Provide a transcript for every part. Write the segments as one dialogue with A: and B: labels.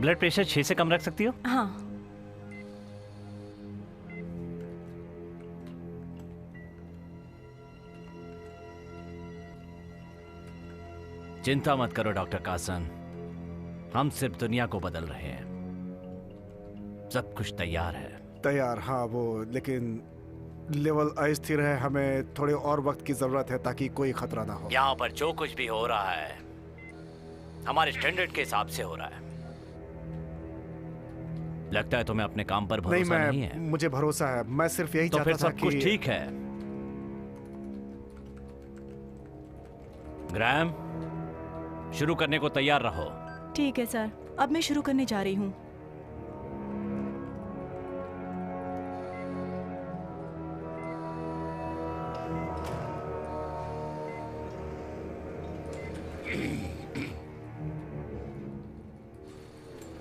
A: Blood pressure 6 से कम रख सकती हो?
B: हाँ।
A: चिंता मत करो डॉक्टर कासन, हम सिर्फ दुनिया को बदल रहे हैं। सब कुछ तैयार है।
C: तैयार? हाँ वो, लेकिन लेवल अस्थिर है, हमें थोड़े और वक्त की जरूरत है ताकि कोई खतरा ना हो।
A: यहाँ पर जो कुछ भी हो रहा है हमारे स्टैंडर्ड के हिसाब से हो रहा है। लगता है तुम्हें अपने काम पर भरोसा नहीं है।
C: मुझे भरोसा है, मैं सिर्फ यही
A: तो
C: चाहता
A: फिर
C: था
A: सब कुछ ठीक है। ग्रैम, शुरू करने को तैयार रहो।
B: ठीक है सर, अब मैं शुरू करने जा रही हूँ।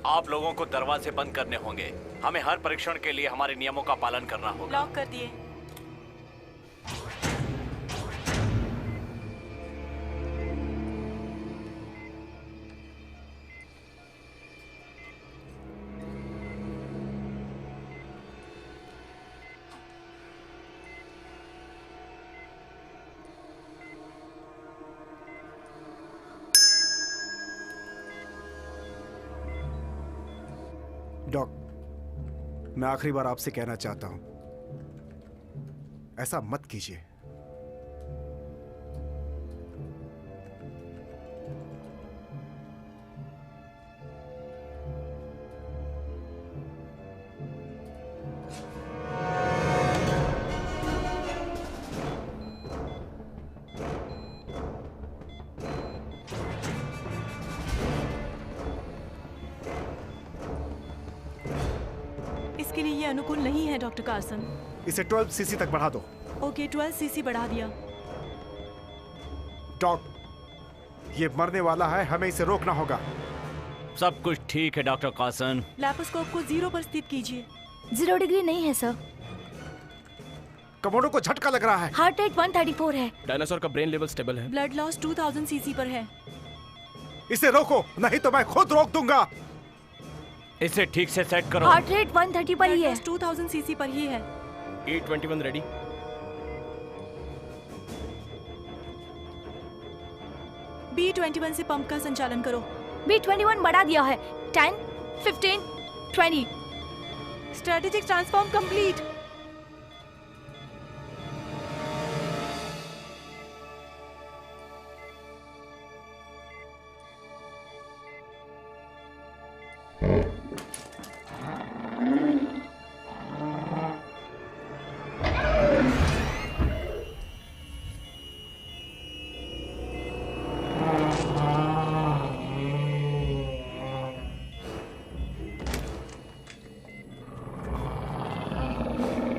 A: आप लोगों को दरवाजे बंद करने होंगे। हमें हर परीक्षण के लिए हमारे नियमों का पालन करना होगा।
B: लॉक कर दिए।
C: डॉक, मैं आखिरी बार आपसे कहना चाहता हूं, ऐसा मत कीजिए।
B: इसके लिए ये अनुकूल नहीं है डॉक्टर कार्सन।
C: इसे 12 सीसी तक बढ़ा दो।
B: ओके, 12 सीसी बढ़ा दिया।
C: डॉक, ये मरने वाला है, हमें इसे रोकना होगा।
A: सब कुछ ठीक है डॉक्टर कार्सन।
B: लैप्रोस्कोप को 0 पर स्थित कीजिए।
D: 0 डिग्री नहीं है सर।
C: कमोडो को झटका लग रहा है।
D: हार्ट रेट 134 है।
E: डायनासोर का ब्रेन लेवल स्टेबल है।
B: ब्लड लॉस 2000 सीसी पर है।
C: इसे रोको, नहीं तो मैं खुद रोक दूंगा।
A: इसे ठीक से सेट करो।
D: हार्ट रेट 130 पर ही है।
B: 2000 सीसी पर ही है।
E: E21 ready.
B: B21 से पंप का संचालन करो।
D: B21 बढ़ा दिया है। 10, 15, 20।
B: Strategic transform complete.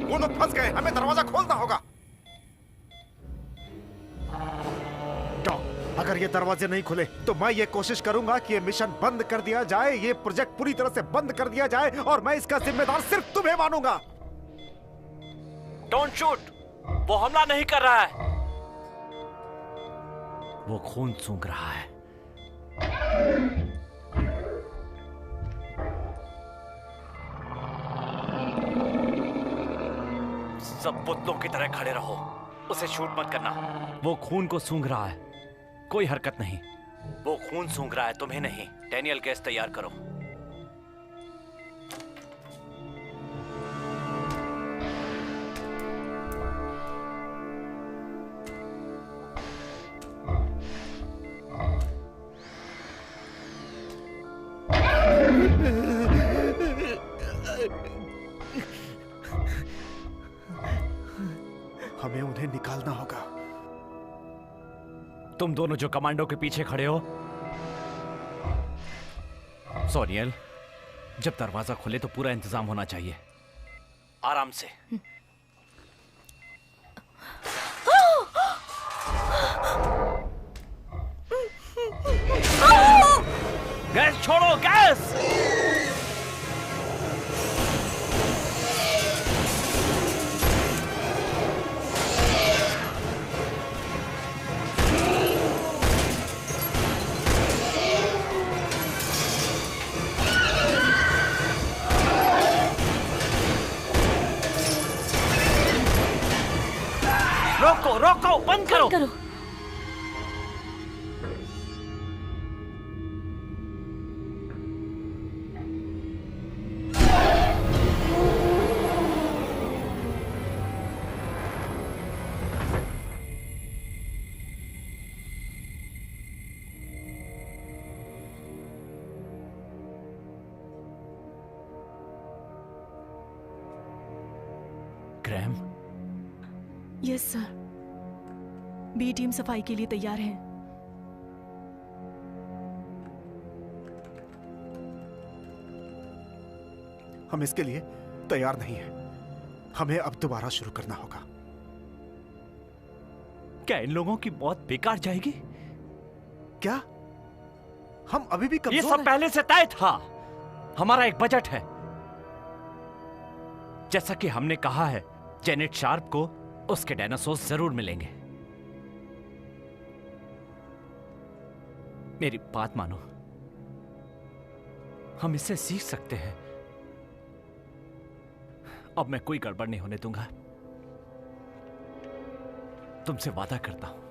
C: वो लोग फंस गए, हमें दरवाजा खोलना होगा। डॉक, अगर ये दरवाजे नहीं खुले तो मैं ये कोशिश करूंगा कि ये मिशन बंद कर दिया जाए, ये प्रोजेक्ट पूरी तरह से बंद कर दिया जाए, और मैं इसका जिम्मेदार सिर्फ तुम्हें मानूंगा।
A: डोंट शूट, वो हमला नहीं कर रहा है। वो खून सूंघ रहा है। सब पुतलों की तरह खड़े रहो, उसे शूट मत करना। वो खून को सूंघ रहा है, कोई हरकत नहीं। वो खून सूंघ रहा है, तुम्हें नहीं। डैनियल, गैस तैयार करो।
C: हमें उन्हें निकालना होगा।
A: तुम दोनों जो कमांडो के पीछे खड़े हो, सोनियल, जब दरवाजा खुले तो पूरा इंतजाम होना चाहिए। आराम से। गैस छोड़ो, गैस! रोको रोको, बंद करो।
D: करो।
A: Graham,
B: yes sir, B team सफाई के लिए तैयार है।
C: हम इसके लिए तैयार नहीं हैं। हमें अब दोबारा शुरू करना होगा।
A: क्या इन लोगों की मौत बेकार जाएगी?
C: क्या हम अभी भी
A: ये
C: कमजोर
A: सब
C: हैं?
A: पहले से तय था। हमारा एक बजट है। जैसा कि हमने कहा है, जेनेट शार्प को उसके डायनासोर जरूर मिलेंगे। मेरी बात मानो, हम इससे सीख सकते हैं। अब मैं कोई गड़बड़ नहीं होने दूंगा। तुमसे वादा करता हूं।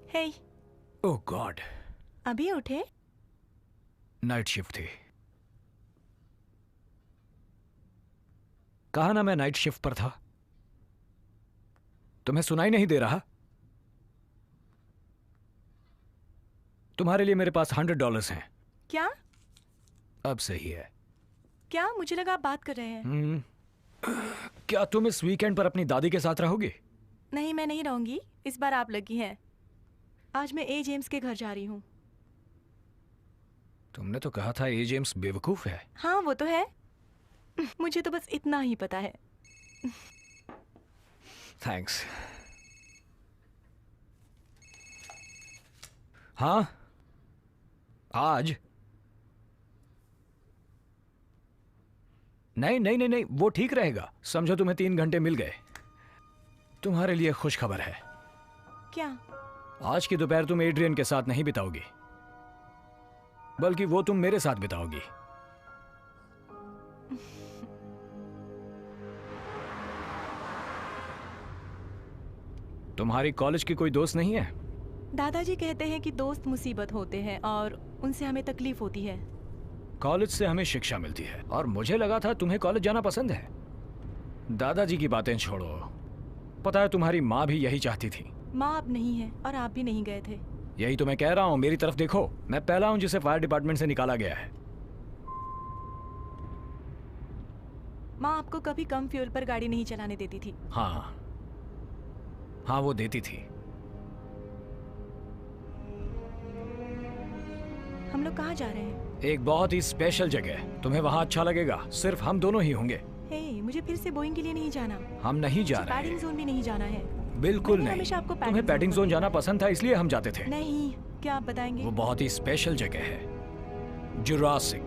B: हे,
F: ओह गॉड,
B: अभी उठे?
F: नाइट शिफ्ट थी। कहा ना मैं नाइट शिफ्ट पर था। तुम्हें सुनाई नहीं दे रहा? तुम्हारे लिए मेरे पास $100 हैं।
B: क्या?
F: अब सही है।
B: क्या? मुझे लगा आप बात कर रहे हैं।
F: क्या तुम इस वीकेंड पर अपनी दादी के साथ रहोगी?
B: नहीं, मैं नहीं रहूंगी। इस बार आप लगी हैं। आज मैं ए जेम्स के घर जा रही हूँ।
F: तुमने तो कहा था ए जेम्स बेवकूफ है।
B: हाँ, वो तो है। मुझे तो बस इतना ही पता है।
F: थैंक्स। हाँ, आज नहीं नहीं नहीं नहीं, वो ठीक रहेगा। समझो तुम्हें 3 घंटे मिल गए। तुम्हारे लिए खुश खबर है।
B: क्या?
F: आज की दोपहर तुम एड्रियन के साथ नहीं बिताओगी, बल्कि वो तुम मेरे साथ बिताओगी। तुम्हारी कॉलेज की कोई दोस्त नहीं है?
B: दादाजी कहते हैं कि दोस्त मुसीबत होते हैं और उनसे हमें तकलीफ होती है।
F: कॉलेज से हमें शिक्षा मिलती है, और मुझे लगा था तुम्हें कॉलेज जाना पसंद है। दादाजी की बातें छोड़ो, पता है तुम्हारी माँ भी यही चाहती थी।
B: माँ अब नहीं है और आप भी नहीं गए थे।
F: यही तो मैं कह रहा हूँ, मेरी तरफ देखो। मैं पहला हूँ जिसे फायर डिपार्टमेंट से निकाला गया है।
B: माँ आपको कभी कम फ्यूल पर गाड़ी नहीं चलाने देती थी।
F: हाँ हाँ, वो देती थी।
B: हम लोग कहाँ जा रहे हैं?
F: एक बहुत ही स्पेशल जगह। तुम्हें वहाँ अच्छा लगेगा। सिर्फ हम दोनों ही होंगे।
B: हे, मुझे फिर से बोइंग के लिए नहीं जाना।
F: हम नहीं जा रहे
B: पैडिंग
F: हैं।
B: जोन भी नहीं जाना है।
F: बिल्कुल
B: मैंने
F: नहीं।
B: हमेशा आपको
F: तुम्हें
B: पैडिंग
F: पैडिंग जोन जाना पसंद था, इसलिए हम जाते थे।
B: नहीं, क्या आप बताएंगे?
F: वो बहुत ही स्पेशल जगह है। जुरासिक।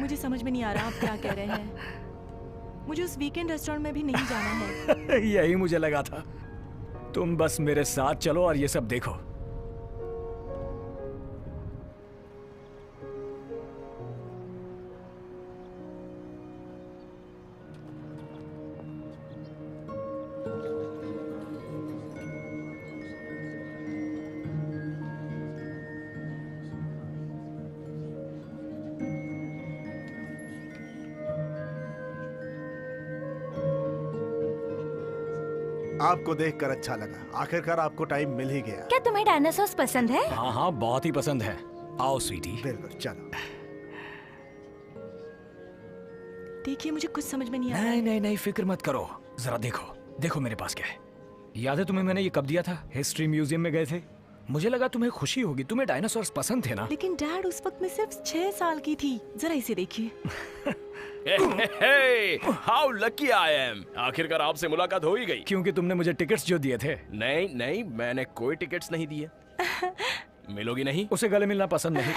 B: मुझे समझ में नहीं आ रहा आप क्या कह रहे हैं। मुझे उस वीकेंड रेस्टोरेंट में भी नहीं जाना है।
F: यही मुझे लगा था। तुम बस मेरे साथ चलो और ये सब देखो।
C: आपको देखकर अच्छा लगा। आखिरकार आपको टाइम मिल ही गया।
D: क्या तुम्हें डायनासोर्स पसंद है?
F: हाँ हाँ, बहुत ही पसंद है। आओ स्वीटी।
C: बिल्कुल, चलो।
B: देखिए मुझे कुछ समझ में नहीं आ रहा
F: नहीं
B: है।
F: नहीं नहीं, फिक्र मत करो। जरा देखो, देखो मेरे पास क्या है। याद है तुम्हें मैंने ये कब दिया था? हिस्ट्री म्यूजियम में गए थे। मुझे लगा तुम्हें खुशी होगी, तुम्हें डायनासोर्स पसंद थे ना?
B: लेकिन डैड उस वक्त मैं सिर्फ 6 साल की थी। जरा इसे देखिए।
E: How lucky I am. आखिरकार आपसे मुलाकात हो ही गई।
F: क्योंकि तुमने मुझे टिकट्स जो दिए थे।
E: नहीं नहीं, मैंने कोई टिकट्स नहीं दिए। मिलोगी नहीं?
F: उसे गले मिलना पसंद नहीं।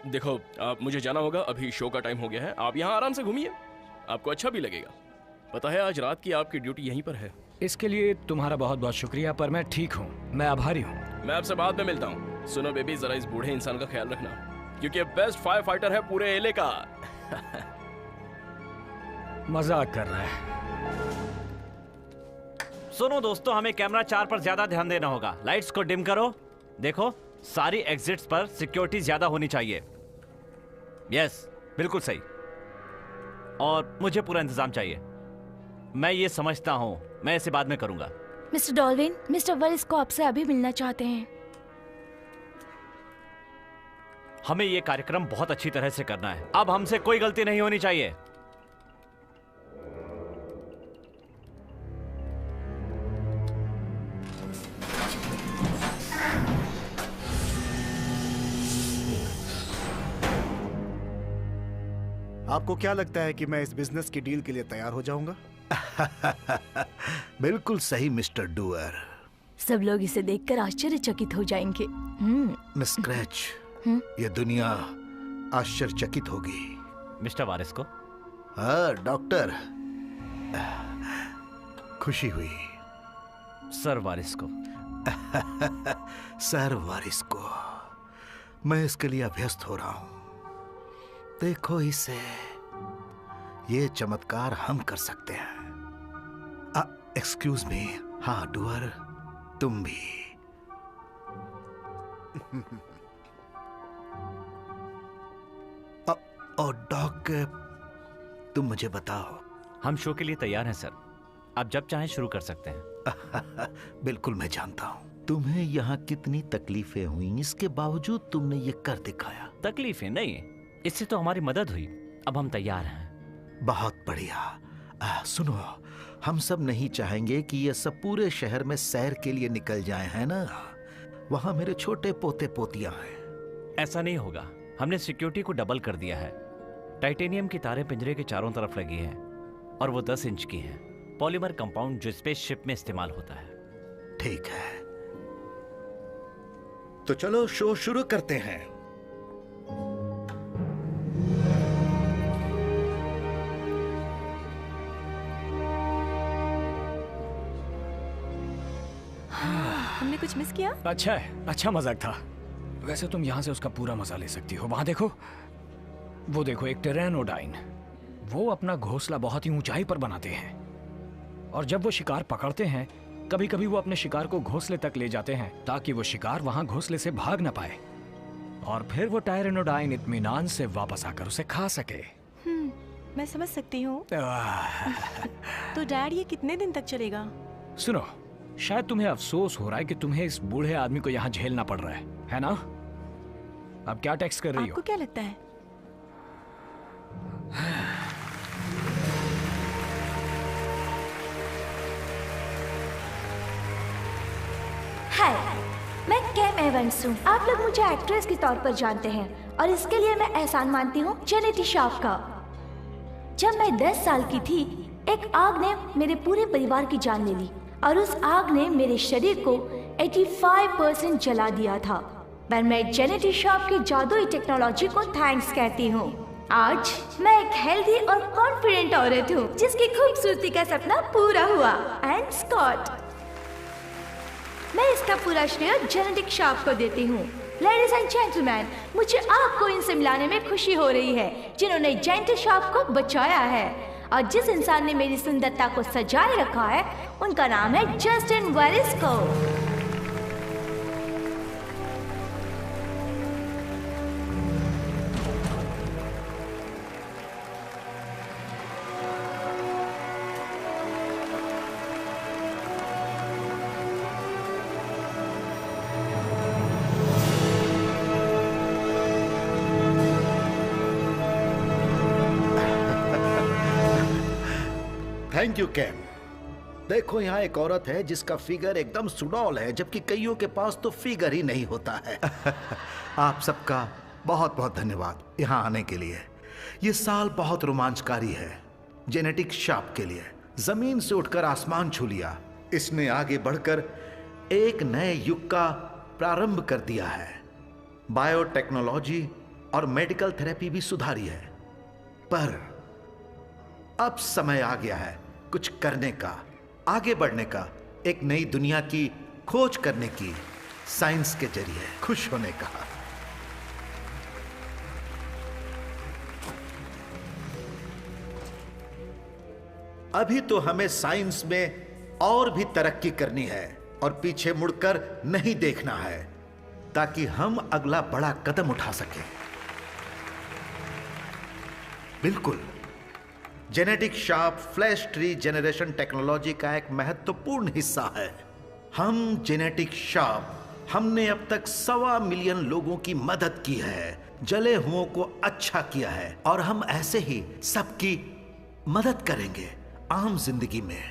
E: देखो, मुझे जाना होगा। अभी शो का टाइम हो गया है। आप यहाँ आराम से घूमिए, आपको अच्छा भी लगेगा। पता है आज रात की आपकी ड्यूटी यहीं पर है।
F: इसके लिए तुम्हारा बहुत बहुत शुक्रिया, पर मैं ठीक हूँ, मैं आभारी हूँ।
E: मैं आपसे बाद में मिलता हूँ। सुनो बेबी, जरा इस बूढ़े इंसान का ख्याल रखना, क्योंकि ये बेस्ट फायर फाइटर है पूरे एले का।
F: मजाक कर रहा है।
A: सुनो दोस्तों, हमें कैमरा 4 पर ज्यादा ध्यान देना होगा। लाइट्स को डिम करो। देखो, सारी एग्जिट्स पर सिक्योरिटी ज्यादा होनी चाहिए। यस, बिल्कुल सही। और मुझे पूरा इंतजाम चाहिए। मैं ये समझता हूं, मैं इसे बाद में करूंगा।
D: मिस्टर डॉल्विन, मिस्टर वरिस को आपसे अभी मिलना चाहते हैं।
A: हमें ये कार्यक्रम बहुत अच्छी तरह से करना है। अब हमसे कोई गलती नहीं होनी चाहिए।
C: आपको क्या लगता है कि मैं इस बिजनेस की डील के लिए तैयार हो जाऊंगा?
G: बिल्कुल सही मिस्टर डूअर।
D: सब लोग इसे देखकर आश्चर्यचकित हो जाएंगे।
G: मिस स्क्रैच, ये दुनिया आश्चर्यचकित होगी।
A: मिस्टर वारिस को।
G: हाँ डॉक्टर, खुशी हुई।
A: सर वारिस को।
G: सर वारिस को। मैं इसके लिए अभ्यस्त हो रहा हूं। देखो इसे, ये चमत्कार हम कर सकते हैं। Excuse me. हाँ डूअर, तुम भी। और डॉक, तुम मुझे बताओ।
A: हम शो के लिए तैयार हैं सर। आप जब चाहें शुरू कर सकते हैं।
G: बिल्कुल, मैं जानता हूं तुम्हें यहाँ कितनी तकलीफें हुई, इसके बावजूद तुमने ये कर दिखाया।
A: तकलीफें नहीं, इससे तो हमारी मदद हुई। अब हम तैयार हैं।
G: बहुत बढ़िया। सुनो, हम सब नहीं चाहेंगे कि ये सब पूरे शहर में सैर के लिए निकल जाएं, है ना? वहां मेरे छोटे पोते पोतियां हैं।
A: ऐसा नहीं होगा। हमने सिक्योरिटी को डबल कर दिया है। टाइटेनियम की तारें पिंजरे के चारों तरफ लगी हैं और वो 10 इंच की हैं। पॉलीमर कंपाउंड जो स्पेसशिप में इस्तेमाल होता है।
G: ठीक है, तो चलो शो शुरू करते हैं।
B: हमने कुछ मिस किया?
F: अच्छा है, अच्छा मजाक था। वैसे तुम यहाँ से उसका पूरा मजा ले सकती हो। वहां देखो, वो देखो, एक टेरेनोडाइन। वो अपना घोंसला बहुत ही ऊंचाई पर बनाते हैं और जब वो शिकार पकड़ते हैं, कभी कभी वो अपने शिकार को घोंसले तक ले जाते हैं ताकि वो शिकार वहां घोंसले से भाग न पाए और फिर वो टेरेनोडाइन इत्मीनान से वापस आकर उसे खा सके।
B: मैं समझ सकती हूँ। तो डैड, ये कितने दिन तक चलेगा?
F: सुनो, शायद तुम्हें अफसोस हो रहा है कि तुम्हें इस बूढ़े आदमी को यहाँ झेलना पड़ रहा है ना? अब क्या टेक्स्ट कर रही हो?
B: आपको क्या लगता है?
D: हाय, मैं कैम एवंस हूँ। आप लोग मुझे एक्ट्रेस के तौर पर जानते हैं और इसके लिए मैं एहसान मानती हूँ चैरिटी श्रॉफ का। जब मैं 10 साल की थी, एक आग ने मेरे पूरे परिवार की जान ले ली और उस आग ने मेरे शरीर को 85% जला दिया था। पर मैं जेनेटिक शॉप की जादुई टेक्नोलॉजी को थैंक्स कहती हूँ। आज मैं एक हेल्दी और कॉन्फिडेंट औरत हूँ जिसकी खूबसूरती का सपना पूरा हुआ। एंड स्कॉट, मैं इसका पूरा श्रेय जेनेटिक शॉप को देती हूँ। लेडीज एंड जेंटलमैन, मुझे आपको इनसे मिलाने में खुशी हो रही है जिन्होंने जेनेटिक शॉप को बचाया है। और जिस इंसान ने मेरी सुंदरता को सजाए रखा है उनका नाम है Justin Verisco.
G: Thank you Cam. देखो यहाँ एक औरत है जिसका फिगर एकदम सुडौल है, जबकि कईयों के पास तो फिगर ही नहीं होता है। आप सबका बहुत बहुत धन्यवाद यहाँ आने के लिए। ये साल बहुत रोमांचकारी है जेनेटिक शॉप के लिए। जमीन से उठकर आसमान छू लिया। इसने आगे बढ़कर एक नए युग का प्रारंभ कर दिया है। बायोटेक्नोलॉजी और मेडिकल थेरेपी भी सुधारी है। पर अब समय आ गया है कुछ करने का, आगे बढ़ने का, एक नई दुनिया की खोज करने की, साइंस के जरिए खुश होने का। अभी तो हमें साइंस में और भी तरक्की करनी है और पीछे मुड़कर नहीं देखना है ताकि हम अगला बड़ा कदम उठा सकें। बिल्कुल, genetic shop flash tree generation technology का एक महत्वपूर्ण हिस्सा है। हम जेनेटिक शॉप, हमने अब तक 1.25 मिलियन लोगों की मदद की है, जले हुओं को अच्छा किया है और हम ऐसे ही सबकी मदद करेंगे आम जिंदगी में।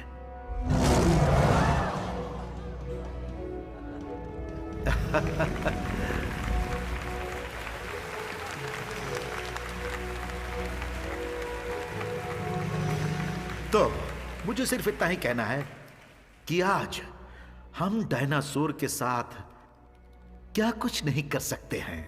G: तो मुझे सिर्फ इतना ही कहना है कि आज हम डायनासोर के साथ क्या कुछ नहीं कर सकते हैं।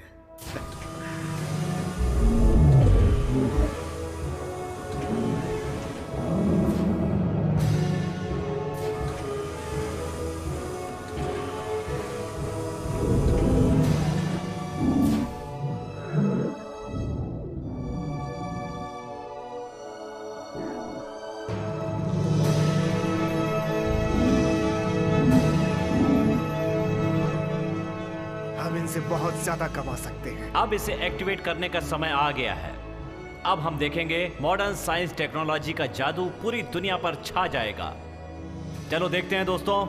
C: से बहुत ज्यादा कमा सकते हैं।
A: अब इसे एक्टिवेट करने का समय आ गया है। अब हम देखेंगे मॉडर्न साइंस टेक्नोलॉजी का जादू पूरी दुनिया पर छा जाएगा। चलो देखते हैं दोस्तों।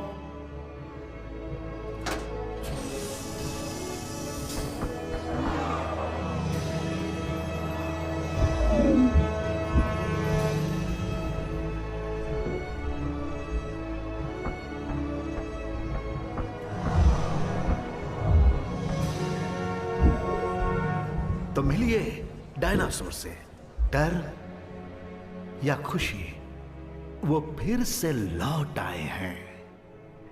G: तो मिलिए डायनासोर से। डर या खुशी, वो फिर से लौट आए हैं।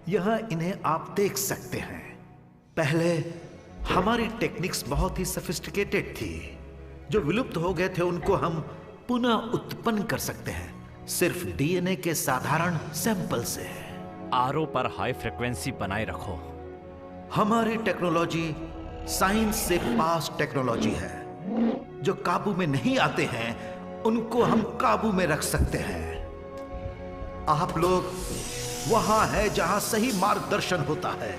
G: यहां इन्हें आप देख सकते हैं। पहले हमारी टेक्निक्स बहुत ही सोफिस्टिकेटेड थी। जो विलुप्त हो गए थे उनको हम पुनः उत्पन्न कर सकते हैं सिर्फ डीएनए के साधारण सैंपल से।
A: आरओ पर हाई फ्रिक्वेंसी बनाए रखो।
G: हमारी टेक्नोलॉजी साइंस से पास टेक्नोलॉजी है। जो काबू में नहीं आते हैं उनको हम काबू में रख सकते हैं। आप लोग वहां है जहां सही मार्गदर्शन होता है।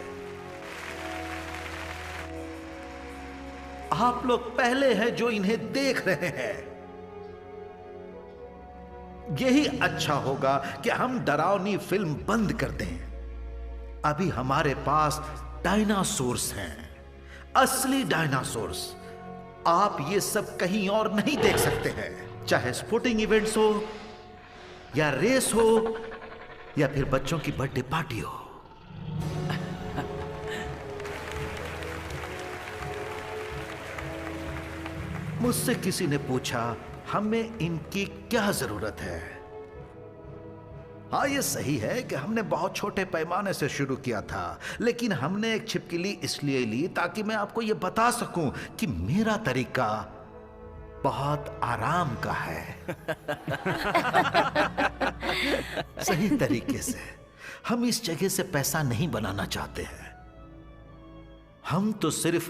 G: आप लोग पहले हैं जो इन्हें देख रहे हैं। यही अच्छा होगा कि हम डरावनी फिल्म बंद कर दें। अभी हमारे पास डायनासोर्स हैं, असली डायनासोर्स। आप ये सब कहीं और नहीं देख सकते हैं, चाहे स्पोर्टिंग इवेंट्स हो या रेस हो या फिर बच्चों की बर्थडे पार्टी हो। मुझसे किसी ने पूछा हमें इनकी क्या जरूरत है। हाँ, ये सही है कि हमने बहुत छोटे पैमाने से शुरू किया था, लेकिन हमने एक छिपकली इसलिए ली ताकि मैं आपको ये बता सकूं कि मेरा तरीका बहुत आराम का है। सही तरीके से। हम इस जगह से पैसा नहीं बनाना चाहते हैं। हम तो सिर्फ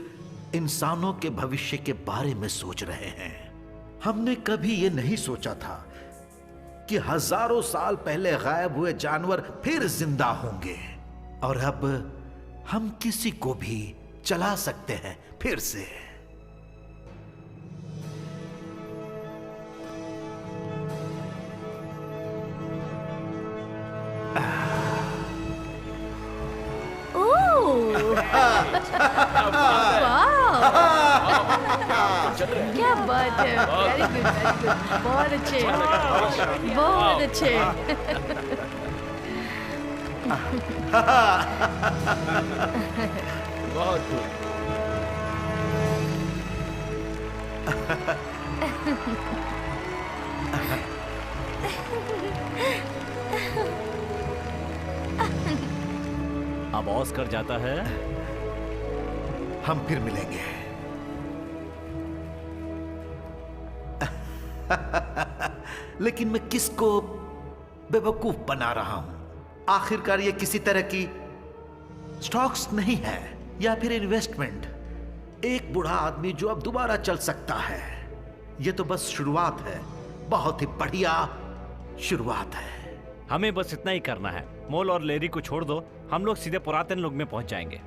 G: इंसानों के भविष्य के बारे में सोच रहे हैं। हमने कभी ये नहीं सोचा था कि हजारों साल पहले गायब हुए जानवर फिर जिंदा होंगे और अब हम किसी को भी चला सकते हैं फिर से।
D: क्या बात है, वेरी गुड वेरी गुड, बहुत अच्छे बहुत अच्छे।
E: बहुत खूब।
A: अब ऑस्कर जाता है।
G: हम फिर मिलेंगे। लेकिन मैं किसको बेवकूफ बना रहा हूं? आखिरकार ये किसी तरह की स्टॉक्स नहीं है या फिर इन्वेस्टमेंट। एक बूढ़ा आदमी जो अब दोबारा चल सकता है। ये तो बस शुरुआत है, बहुत ही बढ़िया शुरुआत है।
A: हमें बस इतना ही करना है। मोल और लेरी को छोड़ दो, हम लोग सीधे पुरातन युग में पहुंच जाएंगे।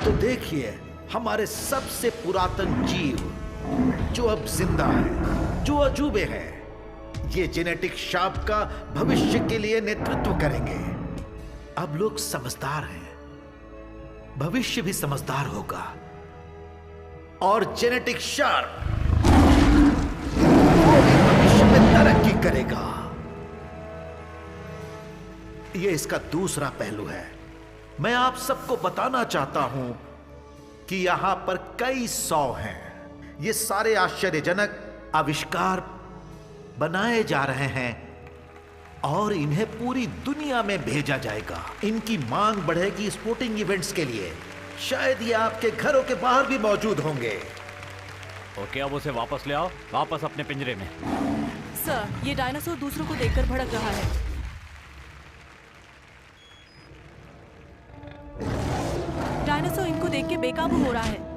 G: तो देखिए, हमारे सबसे पुरातन जीव जो अब जिंदा है, जो अजूबे हैं, ये जेनेटिक शाप का भविष्य के लिए नेतृत्व करेंगे। अब लोग समझदार हैं, भविष्य भी समझदार होगा और जेनेटिक शार्प भविष्य में तरक्की करेगा। ये इसका दूसरा पहलू है। मैं आप सबको बताना चाहता हूं कि यहां पर कई 100 हैं। ये सारे आश्चर्यजनक आविष्कार बनाए जा रहे हैं और इन्हें पूरी दुनिया में भेजा जाएगा। इनकी मांग बढ़ेगी स्पोर्टिंग इवेंट्स के लिए। शायद ये आपके घरों के बाहर भी मौजूद होंगे।
A: ओके, अब उसे वापस ले आओ, वापस अपने पिंजरे में।
B: सर, ये डायनासोर दूसरों को देखकर भड़क रहा है। डायनासोर इनको देख के बेकाबू हो रहा है।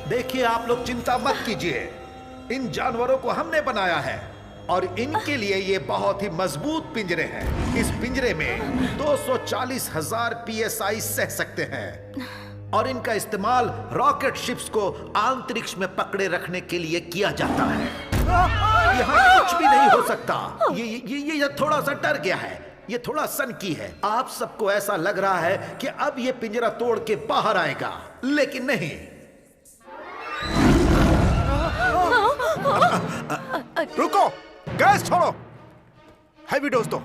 G: देखिए, आप लोग चिंता मत कीजिए। इन जानवरों को हमने बनाया है और इनके लिए ये बहुत ही मजबूत पिंजरे हैं। इस पिंजरे में 240,000 PSI सह सकते हैं और इनका इस्तेमाल रॉकेट शिप्स को अंतरिक्ष में पकड़े रखने के लिए किया जाता है। यहाँ कुछ भी नहीं हो सकता। ये थोड़ा सा डर गया है, ये थोड़ा सनकी है। आप सबको ऐसा लग रहा है कि अब ये पिंजरा तोड़ के बाहर आएगा, लेकिन नहीं।
C: रुको, गैस छोड़ो, हैवी डोज दो।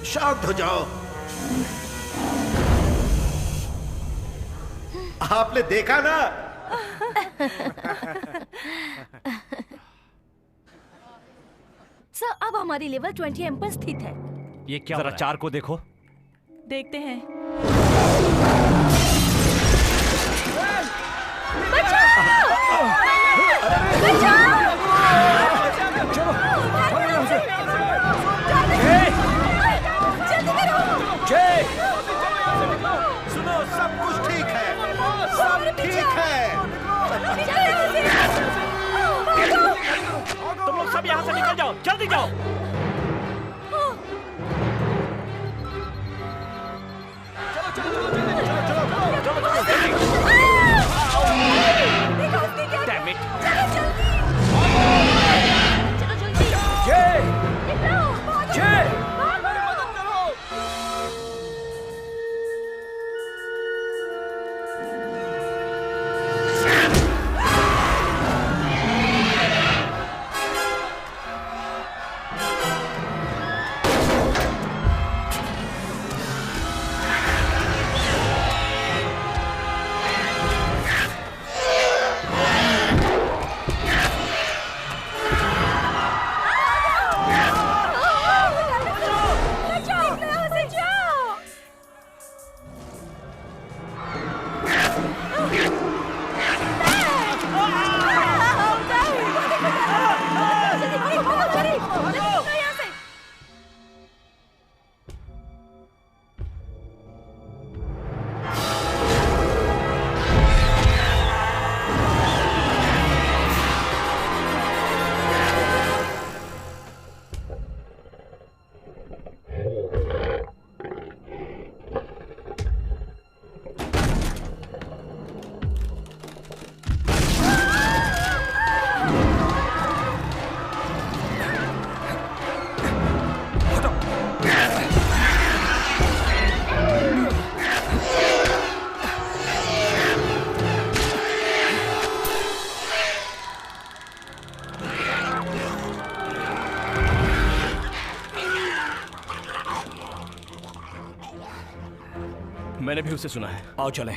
G: शांत हो जाओ। आपने देखा ना?
D: सर, अब हमारी लेवल 20 एम पर स्थित है।
A: ये क्या? जरा 4 को देखो।
B: देखते हैं।
G: सुनो, सब कुछ ठीक है, सब ठीक है।
A: तुम लोग सब यहाँ से निकल जाओ, जल्दी जाओ। Damn it!
E: मैंने भी उसे सुना है।
F: आओ चलें।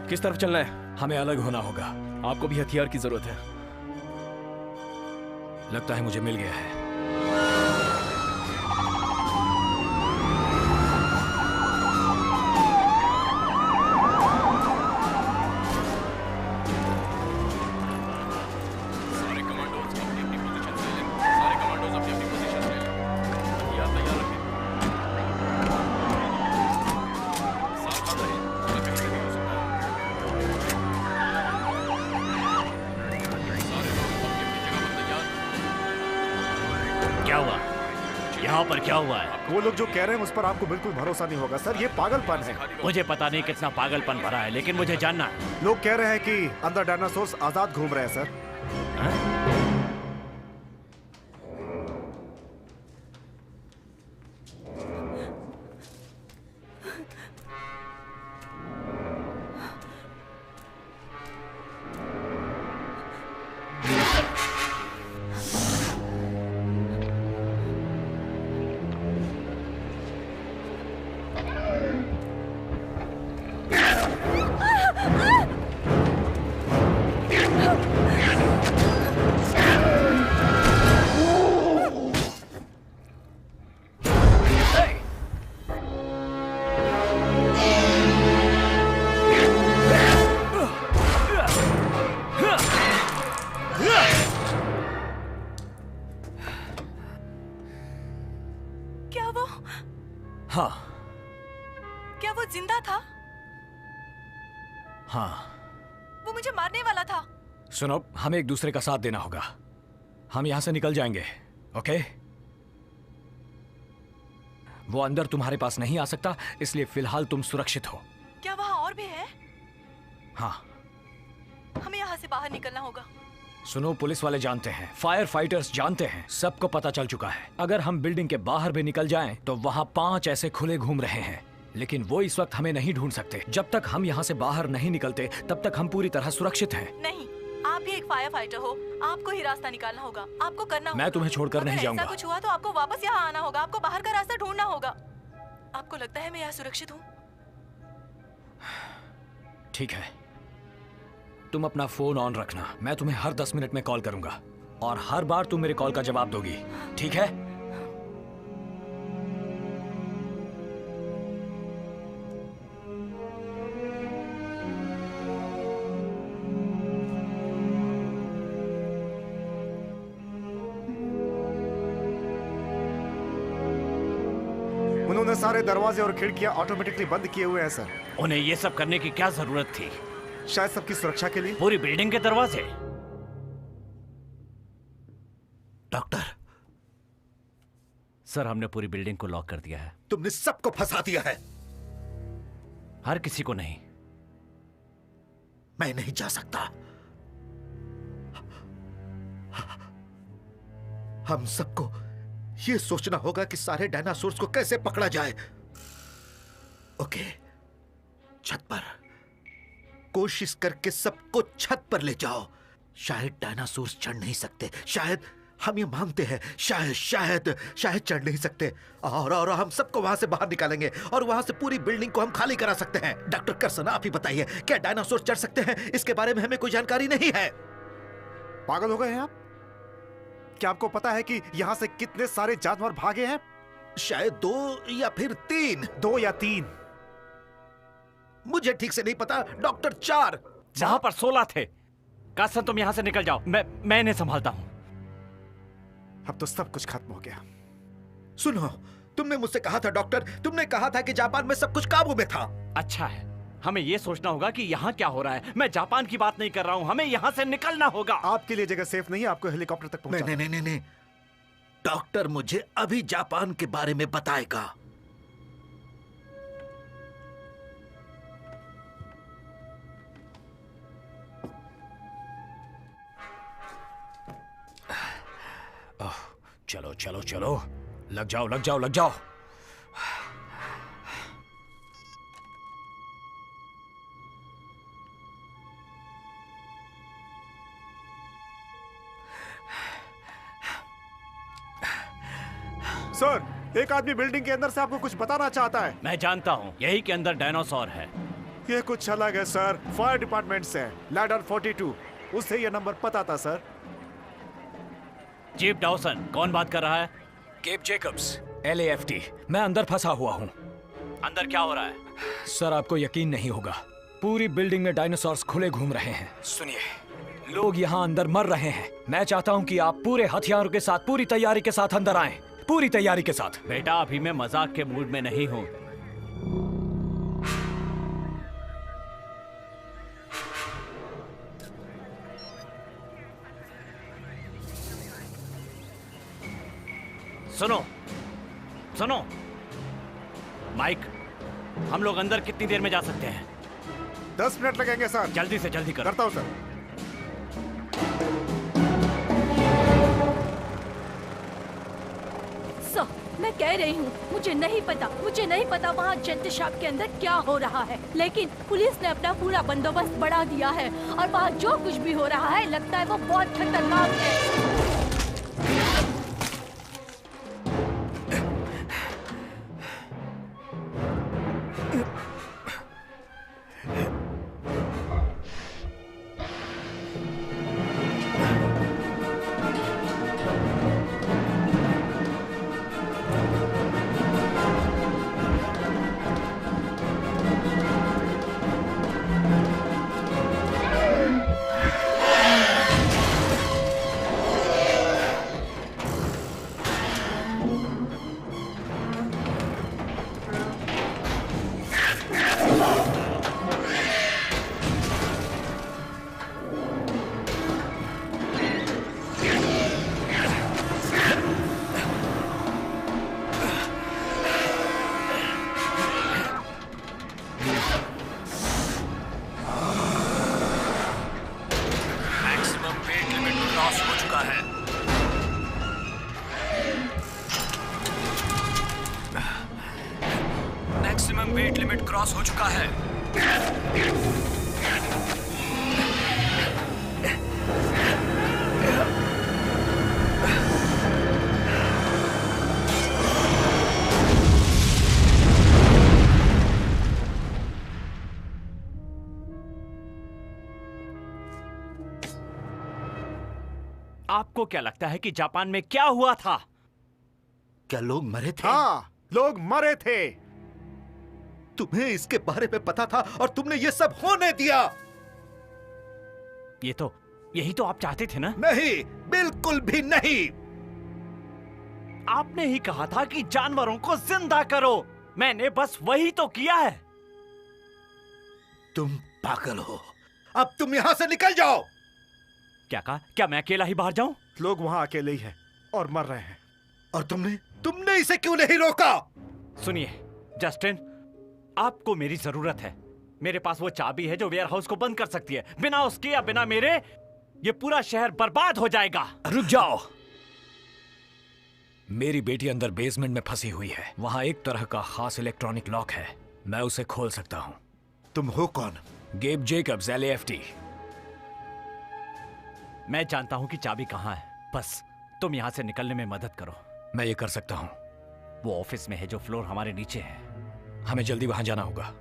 E: किस तरफ चलना है?
F: हमें अलग होना होगा।
E: आपको भी हथियार की जरूरत है।
F: लगता है मुझे मिल गया है।
E: सारे कमांडोज अपनी अपनी पोजीशन ले लें। सारे कमांडोज अपनी अपनी पोजीशन ले लें। हथियार तैयार रखें। सावधान रहें, वहाँ कहीं से भी हो सकता है। सारे लोग अपनी अपनी जगह पर तैयार।
A: क्या हुआ? यहाँ पर क्या हुआ है?
C: वो लोग जो कह रहे हैं उस पर आपको बिल्कुल भरोसा नहीं होगा सर, ये पागलपन है।
A: मुझे पता नहीं कितना पागलपन भरा है, लेकिन मुझे जानना है।
C: लोग कह रहे हैं कि अंदर डायनासोर्स आजाद घूम रहे हैं सर।
B: क्या वो
F: हाँ
B: क्या वो जिंदा था?
F: हाँ।
B: वो मुझे मारने वाला था।
F: सुनो, हमें एक दूसरे का साथ देना होगा। हम यहां से निकल जाएंगे, ओके? वो अंदर तुम्हारे पास नहीं आ सकता, इसलिए फिलहाल तुम सुरक्षित हो।
B: क्या वहाँ और भी है?
F: हाँ।
B: हमें यहाँ से बाहर निकलना होगा।
F: सुनो, पुलिस वाले जानते हैं, फायर फाइटर्स जानते हैं, सबको पता चल चुका है। अगर हम बिल्डिंग के बाहर भी निकल जाएं, तो वहाँ 5 ऐसे खुले घूम रहे हैं, लेकिन वो इस वक्त हमें नहीं ढूंढ सकते। जब तक हम यहाँ से बाहर नहीं निकलते, तब तक हम पूरी तरह सुरक्षित हैं।
B: नहीं, आप भी एक फायर फाइटर हो, आपको ही रास्ता निकालना होगा, आपको करना होगा।
F: मैं तुम्हें छोड़कर नहीं
B: अगर
F: जाऊंगा।
B: ऐसा कुछ हुआ तो आपको वापस यहाँ आना होगा, आपको बाहर का रास्ता ढूंढना होगा। आपको लगता है मैं यहाँ सुरक्षित हूँ?
F: ठीक है, तुम अपना फोन ऑन रखना। मैं तुम्हें हर 10 मिनट में कॉल करूंगा और हर बार तुम मेरे कॉल का जवाब दोगी, ठीक है?
C: उन्होंने सारे दरवाजे और खिड़कियां ऑटोमेटिकली बंद किए हुए हैं सर।
A: उन्हें ये सब करने की क्या जरूरत थी?
C: शायद सबकी सुरक्षा के लिए।
A: पूरी बिल्डिंग के दरवाजे?
G: डॉक्टर,
A: सर, हमने पूरी बिल्डिंग को लॉक कर दिया है।
G: तुमने सबको फंसा दिया है।
A: हर किसी को नहीं।
G: मैं नहीं जा सकता। हम सबको ये सोचना होगा कि सारे डायनासोर्स को कैसे पकड़ा जाए। ओके, छत पर कोशिश करके सबको छत पर ले जाओ। शायद डायनासोर्स चढ़ नहीं सकते, शायद हम ये मानते हैं, शायद चढ़ नहीं सकते, और हम सबको वहां से बाहर निकालेंगे और वहां से पूरी बिल्डिंग को हम खाली करा सकते हैं। डॉक्टर कर्सन, आप ही बताइए, क्या डायनासोर चढ़ सकते हैं? इसके बारे में हमें कोई जानकारी नहीं है।
C: पागल हो गए हैं आप? क्या आपको पता है कि यहाँ से कितने सारे जानवर भागे हैं?
G: शायद 2 या फिर 3।
C: 2 या 3?
G: मुझे ठीक से नहीं पता डॉक्टर। 4।
A: जहां पर 16 थे। कासन, तुम यहां से निकल जाओ, मैं इन्हें संभालता हूं।
C: अब तो सब कुछ खत्म हो गया।
G: सुनो, तुमने मुझसे कहा था डॉक्टर, तुमने कहा था कि जापान में सब कुछ काबू में था।
A: अच्छा है, हमें यह सोचना होगा कि यहाँ क्या हो रहा है। मैं जापान की बात नहीं कर रहा हूँ, हमें यहाँ से निकलना होगा।
C: आपके लिए जगह सेफ नहीं है, आपको हेलीकॉप्टर तक पहुंचा।
G: नहीं, डॉक्टर मुझे अभी जापान के बारे में बताएगा।
F: चलो चलो चलो, लग जाओ लग जाओ लग जाओ।
C: सर, एक आदमी बिल्डिंग के अंदर से आपको कुछ बताना चाहता है।
A: मैं जानता हूँ, यही के अंदर डायनासोर है।
C: ये कुछ अलग है सर, फायर डिपार्टमेंट से, लैडर 42, उससे ये नंबर पता था सर।
A: चीफ डॉसन, कौन बात कर रहा है?
F: Cape Jacobs, LAFT। मैं अंदर फंसा हुआ हूँ।
A: अंदर क्या हो रहा है?
F: सर, आपको यकीन नहीं होगा, पूरी बिल्डिंग में डायनासोर्स खुले घूम रहे हैं। सुनिए, लोग यहाँ अंदर मर रहे हैं। मैं चाहता हूँ कि आप पूरे हथियारों के साथ, पूरी तैयारी के साथ अंदर आएं, पूरी तैयारी के साथ।
A: बेटा, अभी मैं मजाक के मूड में नहीं हूँ। सुनो सुनो माइक, हम लोग अंदर कितनी देर में जा सकते हैं?
C: 10 मिनट लगेंगे सर।
A: जल्दी से जल्दी करो।
C: करता हूँ सर।
D: सर, मैं कह रही हूँ, मुझे नहीं पता वहाँ जेंट शॉप के अंदर क्या हो रहा है, लेकिन पुलिस ने अपना पूरा बंदोबस्त बढ़ा दिया है और वहाँ जो कुछ भी हो रहा है लगता है वो बहुत खतरनाक है।
F: मैक्सिमम वेट लिमिट क्रॉस हो चुका है।
A: आपको क्या लगता है कि जापान में क्या हुआ था?
G: क्या लोग मरे थे?
C: हाँ, लोग मरे थे।
G: तुम्हें इसके बारे में पता था और तुमने ये सब होने दिया।
A: यही तो आप चाहते थे ना?
G: नहीं, बिल्कुल भी नहीं।
A: आपने ही कहा था कि जानवरों को जिंदा करो। मैंने बस वही तो किया है।
G: तुम पागल हो। अब तुम यहां से निकल जाओ।
A: क्या कहा? क्या मैं अकेला ही बाहर जाऊं?
C: लोग वहां अकेले ही हैं और मर रहे हैं।
G: और तुमने इसे क्यों नहीं रोका?
A: सुनिए जस्टिन, आपको मेरी जरूरत है। मेरे पास वो चाबी है जो वेयर हाउस को बंद कर सकती है। बिना उसके या बिना मेरे ये पूरा शहर बर्बाद हो जाएगा।
F: रुक जाओ। मेरी बेटी अंदर बेसमेंट में फंसी हुई है। वहां एक तरह का खास इलेक्ट्रॉनिक लॉक है, मैं उसे खोल सकता हूं।
G: तुम हो कौन?
F: गेब जेकब्स, LAFT।
A: मैं जानता हूं कि चाबी कहां है, बस तुम यहां से निकलने में मदद करो।
F: मैं ये कर सकता हूं।
A: वो ऑफिस में है जो फ्लोर हमारे नीचे है।
F: हमें जल्दी वहां जाना होगा।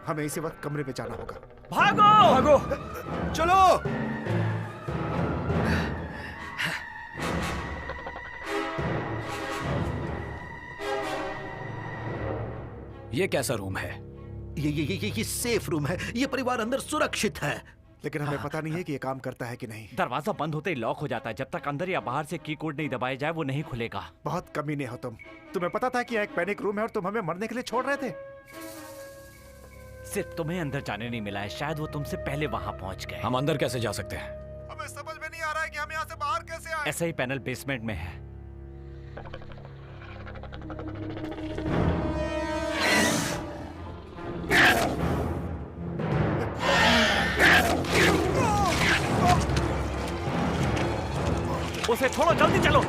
C: हमें इसी वक्त कमरे पे जाना होगा।
A: भागो
F: भागो,
G: चलो।
F: ये कैसा रूम है?
G: ये सेफ रूम है। ये परिवार अंदर सुरक्षित है।
C: लेकिन हमें पता नहीं है कि ये काम करता है कि नहीं।
A: दरवाजा बंद होते ही लॉक हो जाता है। जब तक अंदर या बाहर से की कोड नहीं दबाया जाए वो नहीं खुलेगा।
C: बहुत कमीने हो तुम। तुम्हें पता था कि यह एक पैनिक रूम है और तुम हमें मरने के लिए छोड़ रहे थे।
A: सिर्फ तुम्हें अंदर जाने नहीं मिला है, शायद वो तुमसे पहले वहां पहुंच गए।
F: हम अंदर कैसे जा सकते हैं?
C: हमें समझ में नहीं आ रहा है कि हम यहाँ से बाहर कैसे आए।
A: ऐसा ही पैनल बेसमेंट में है। उसे छोड़ो, जल्दी चलो।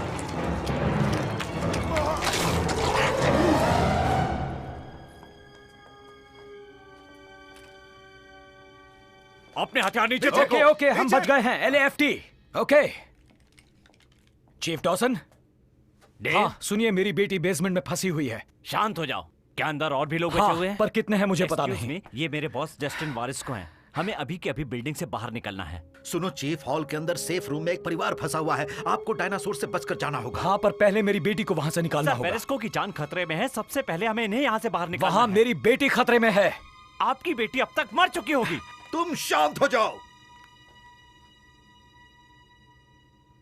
A: अपने हथियार नीचे फेंको।
F: ओके ओके, हम बच गए हैं। LAFT। Okay chief Dawson. हाँ सुनिए, मेरी बेटी बेसमेंट में फंसी हुई है।
A: शांत हो जाओ। क्या अंदर और भी लोग
F: हाँ,
A: बचे हुए हैं?
F: पर कितने हैं मुझे पता
A: Excuse
F: नहीं।
A: me, ये मेरे बॉस जस्टिन वारिस को हैं। हमें अभी के अभी बिल्डिंग से बाहर निकलना है।
G: सुनो चीफ, हॉल के अंदर सेफ रूम में एक परिवार फंसा हुआ है। आपको डायनासोर से बचकर जाना होगा।
F: हाँ, पर पहले मेरी बेटी को वहाँ से निकालना
A: सर,
F: होगा।
A: पेरिस्को की जान खतरे में है। सबसे पहले हमें इन्हें यहाँ से बाहर निकालना
F: वहाँ
A: है।
F: मेरी बेटी खतरे में है।
A: आपकी बेटी अब तक मर चुकी होगी।
G: तुम शांत हो जाओ।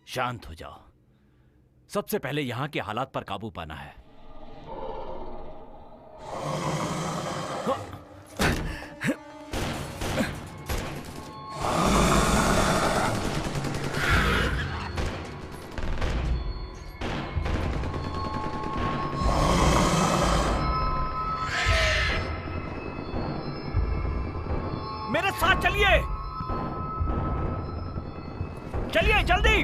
A: शांत हो जाओ। सबसे पहले यहाँ के हालात पर काबू पाना है। मेरे साथ चलिए, चलिए जल्दी।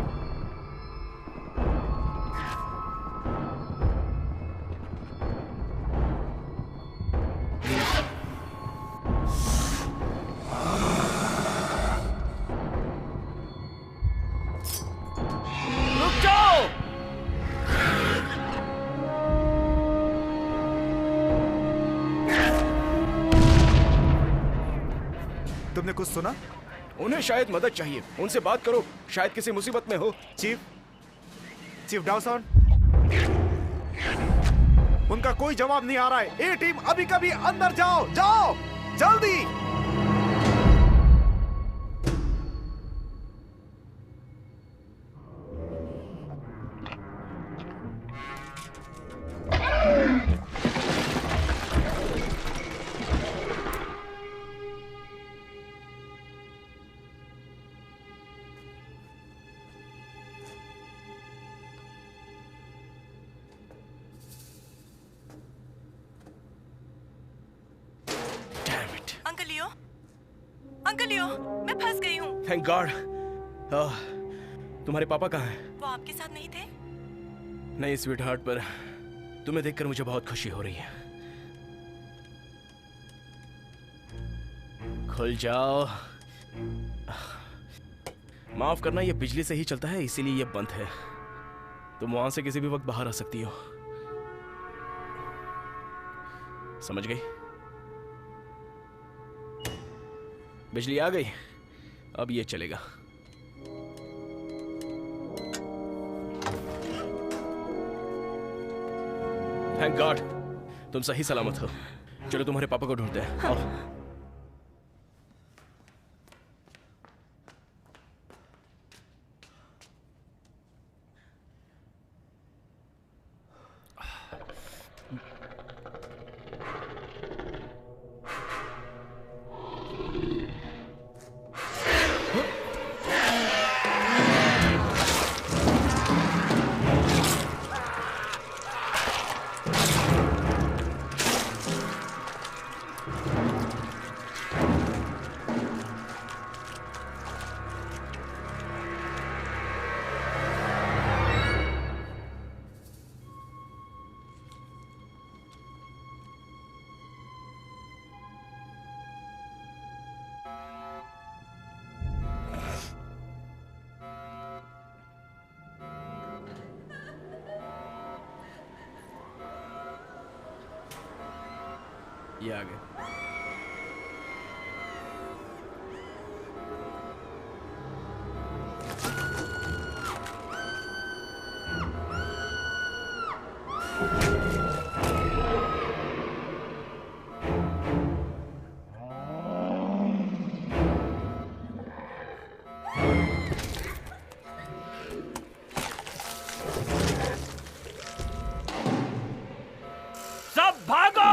A: रुक जाओ।
C: तुमने कुछ सुना?
E: उन्हें शायद मदद चाहिए, उनसे बात करो, शायद किसी मुसीबत में हो।
C: चीफ डॉसन, उनका कोई जवाब नहीं आ रहा है। ए टीम, अभी कभी अंदर जाओ, जाओ जल्दी।
B: अंकल लियो, मैं फंस गई हूँ।
E: Thank God. तुम्हारे पापा कहाँ हैं?
B: वो आपके साथ नहीं थे?
E: नहीं स्वीट हार्ट, पर तुम्हें देखकर मुझे बहुत खुशी हो रही है। खुल जाओ। माफ करना, ये बिजली से ही चलता है, इसीलिए ये बंद है। तुम वहां से किसी भी वक्त बाहर आ सकती हो। समझ गई? बिजली आ गई, अब ये चलेगा। थैंक गॉड, तुम सही सलामत हो। चलो तुम्हारे पापा को ढूंढते हैं। आओ। ये आ गए।
A: सब भागो।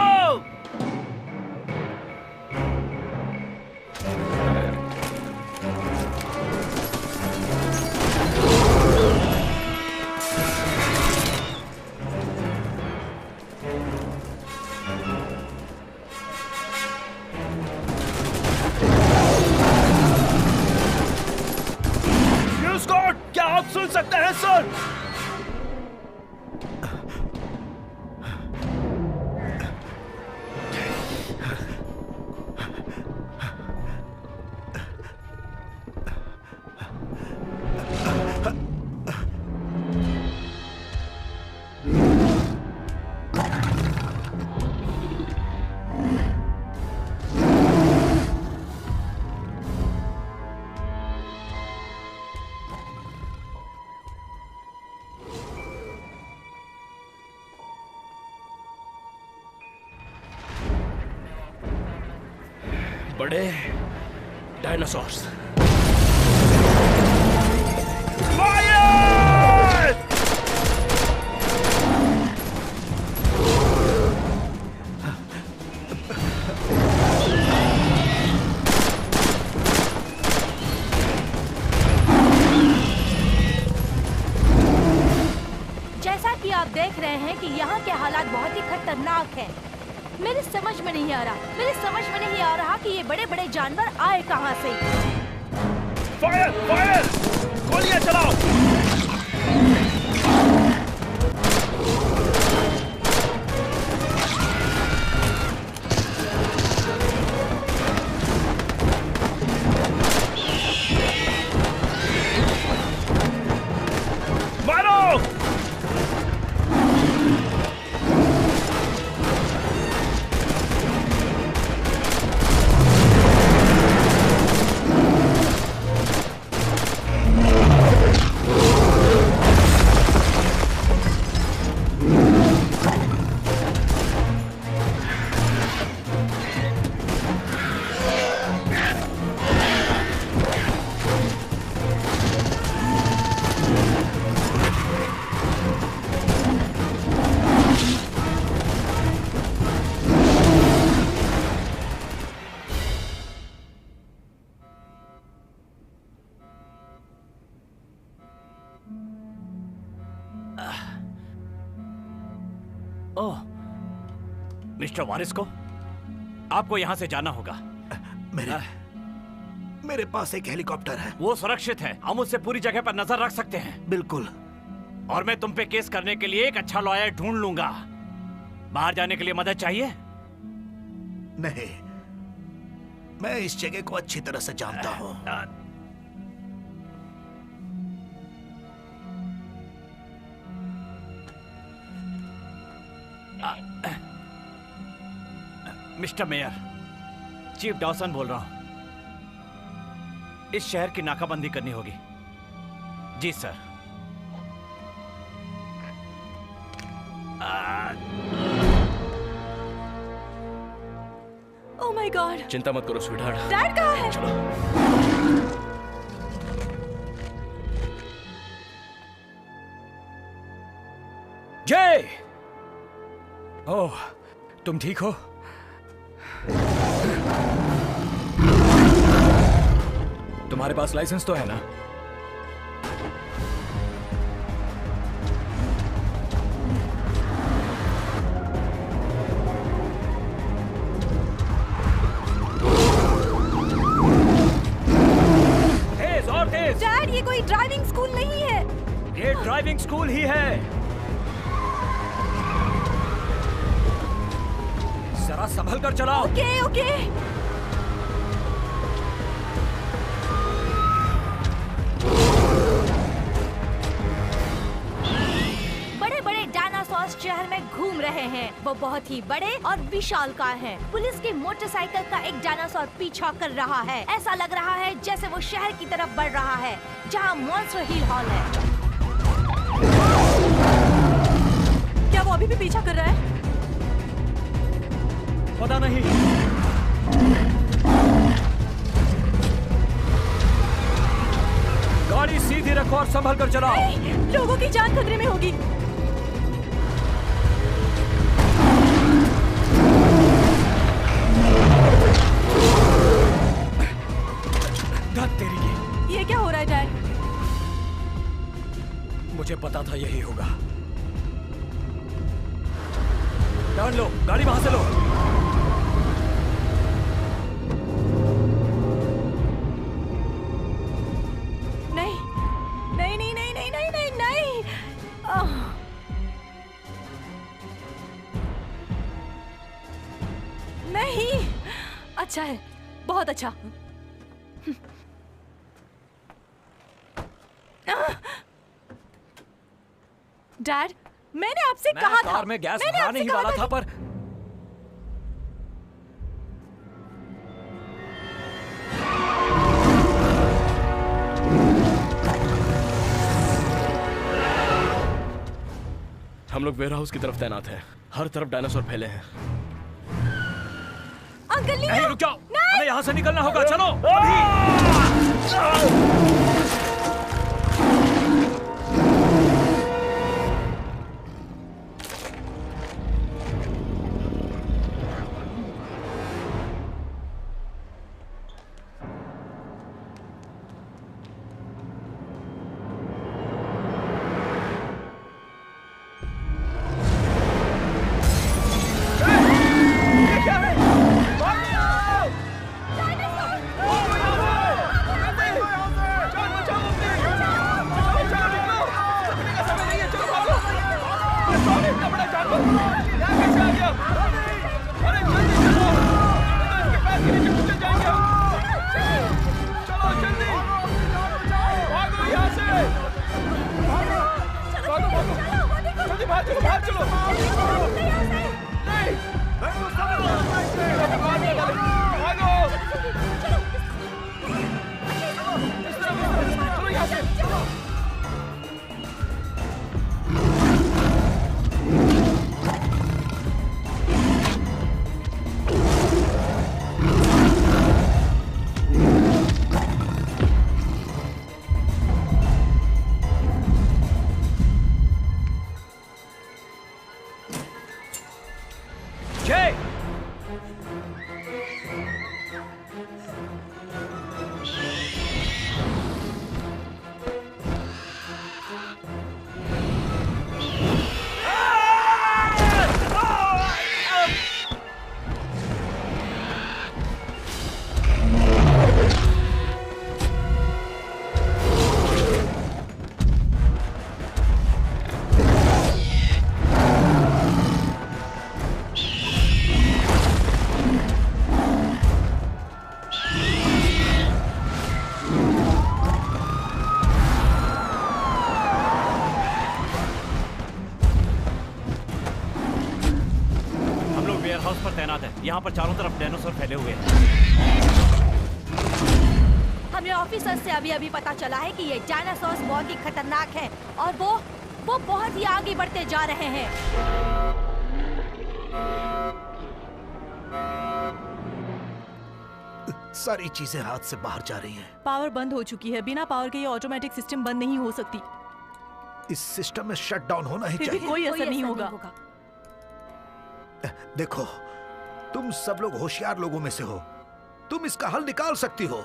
E: जेसन! बड़े डायनासोर्स।
D: जैसा कि आप देख रहे हैं कि यहाँ के हालात बहुत ही खतरनाक हैं। मेरी समझ में नहीं आ रहा कि ये बड़े बड़े जानवर आए कहाँ से।
E: फायर! फायर! गोलियां चलाओ!
A: ओह, मिस्टर वारिस को आपको यहां से जाना होगा।
G: मेरे पास एक हेलीकॉप्टर है।
A: वो सुरक्षित है, हम उससे पूरी जगह पर नजर रख सकते हैं।
G: बिल्कुल।
A: और मैं तुम पे केस करने के लिए एक अच्छा लॉयर ढूंढ लूंगा। बाहर जाने के लिए मदद चाहिए?
G: नहीं, मैं इस जगह को अच्छी तरह से जानता हूँ।
A: मिस्टर मेयर, चीफ डॉसन बोल रहा हूं। इस शहर की नाकाबंदी करनी होगी। जी सर।
B: Oh my God.
E: चिंता मत करो स्वीटहार्ट।
B: डैड कहाँ है?
E: चलो।
F: जय! ओह, तुम ठीक हो? तुम्हारे पास लाइसेंस तो है ना?
A: तेज और तेज।
B: डैड, ये कोई ड्राइविंग स्कूल नहीं है।
A: ये ड्राइविंग स्कूल ही है। जरा संभल कर चलाओ।
B: Okay okay.
D: बड़े बड़े डायनासोर शहर में घूम रहे हैं। वो बहुत ही बड़े और विशालकाय हैं। पुलिस की मोटरसाइकिल का एक डायनासोर पीछा कर रहा है। ऐसा लग रहा है जैसे वो शहर की तरफ बढ़ रहा है, जहाँ मॉन्स्टर हिल हॉल है।
B: क्या वो अभी भी पीछा कर रहा है?
A: पता नहीं। गाड़ी सीधी रखो और संभल कर चलाओ।
B: नहीं, लोगों की जान खतरे में होगी।
F: तेरी की।
B: ये क्या हो रहा है डैड?
F: मुझे पता था यही होगा। टर्न लो, गाड़ी वहां से लो।
B: नहीं नहीं नहीं नहीं नहीं नहीं नहीं अच्छा है, बहुत अच्छा। डैड, मैंने आपसे
F: मैं
B: कहा था,
F: कार में गैस
B: मैंने
F: भराने
B: आपसे
F: ही
B: कहा
F: वाला
B: था
F: था, पर
E: हम लोग वेयर हाउस की तरफ तैनात हैं। हर तरफ डायनासोर फैले हैं।
B: अंकल
F: नहीं,
B: लियो,
F: रुक जाओ, हमें यहाँ से निकलना होगा, चलो
A: हाउस पर तैनात है। यहाँ पर चारों तरफ डायनासोर फैले हुए हैं।
D: हमें ऑफिसर से अभी अभी पता चला है कि ये डायनासोर्स बहुत ही खतरनाक हैं और वो बहुत ही आगे बढ़ते जा रहे हैं।
G: सारी चीजें हाथ से बाहर जा रही हैं।
B: पावर बंद हो चुकी है। बिना पावर के ये ऑटोमेटिक सिस्टम बंद नहीं हो सकती।
G: इस सिस्टम में शटडाउन होना ही
B: फिर भी
G: चाहिए।
B: कोई असर नहीं होगा।
G: देखो, तुम सब लोग होशियार लोगों में से हो। तुम इसका हल निकाल सकती हो।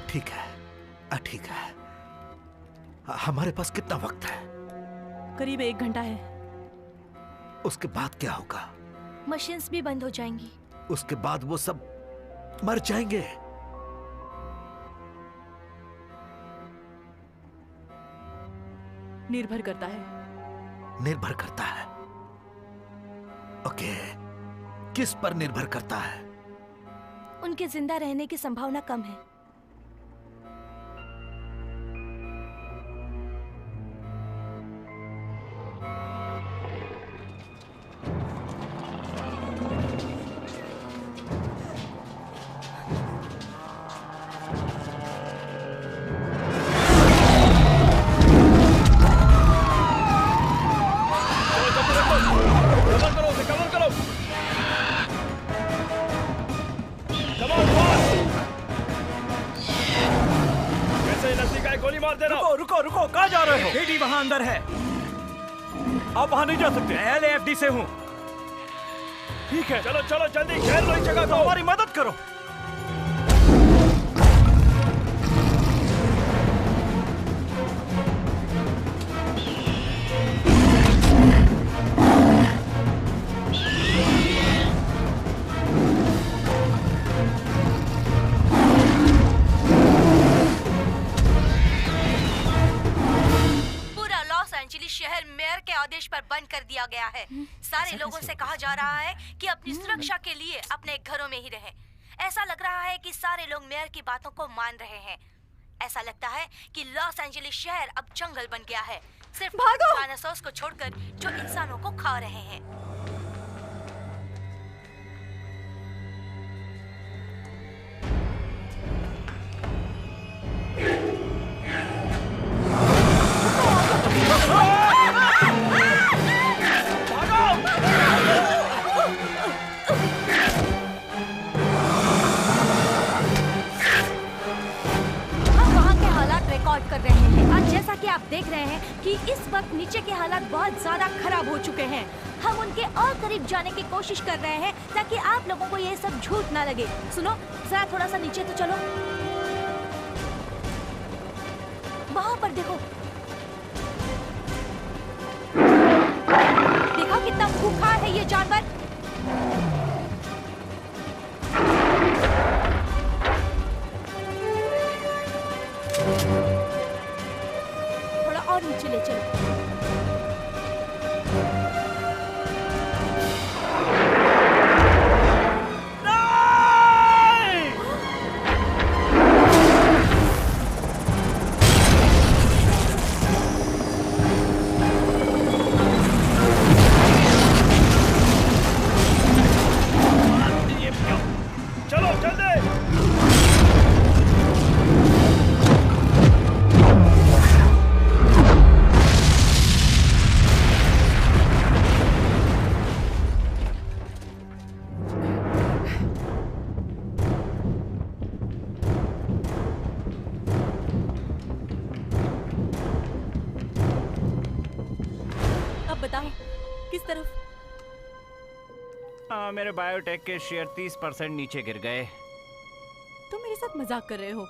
G: ठीक है, ठीक है। हमारे पास कितना वक्त है?
B: करीब 1 घंटा है।
G: उसके बाद क्या होगा?
D: मशीन्स भी बंद हो जाएंगी।
G: उसके बाद वो सब मर जाएंगे।
B: निर्भर करता है।
G: निर्भर करता है। ओके, किस पर निर्भर करता है?
D: उनके जिंदा रहने की संभावना कम है।
A: रुको, कहाँ जा रहे हो?
F: बेटी वहां अंदर है।
A: आप वहां नहीं जा सकते। मैं LAFD से हूँ। ठीक है, चलो चलो जल्दी घेर लो इस जगह को। हमारी मदद करो।
H: देश पर बंद कर दिया गया है। सारे लोगों से कहा जा रहा है कि अपनी सुरक्षा के लिए अपने घरों में ही रहें। ऐसा लग रहा है कि सारे लोग मेयर की बातों को मान रहे हैं। ऐसा लगता है कि लॉस एंजलिस शहर अब जंगल बन गया है, सिर्फ डायनासोर्स को छोड़कर जो इंसानों को खा रहे हैं। कर रहे हैं और जैसा कि आप देख रहे हैं कि इस वक्त नीचे के हालात बहुत ज्यादा खराब हो चुके हैं। हम उनके और करीब जाने की कोशिश कर रहे हैं ताकि आप लोगों को ये सब झूठ ना लगे। सुनो जरा थोड़ा सा नीचे तो चलो, वहां पर देखो, देखो कितना खूंखार है ये जानवर। और नीचे ले चलो।
E: चलो जल्दी।
B: किस तरफ?
A: मेरे बायोटेक के शेयर 30% नीचे गिर गए।
B: तुम मेरे साथ मजाक कर रहे हो?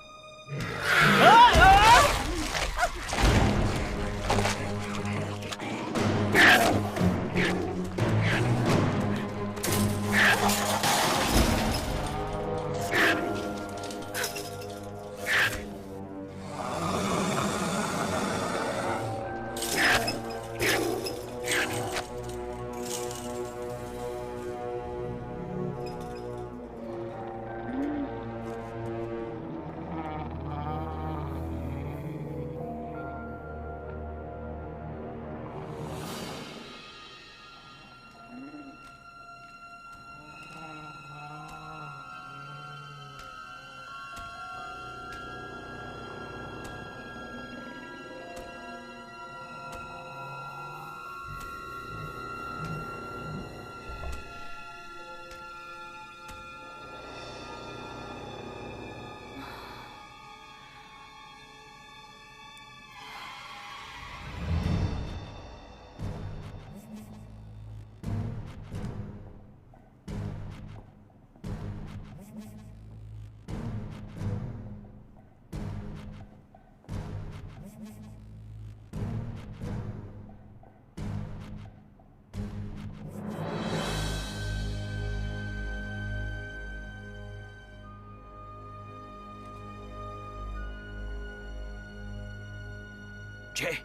F: जय,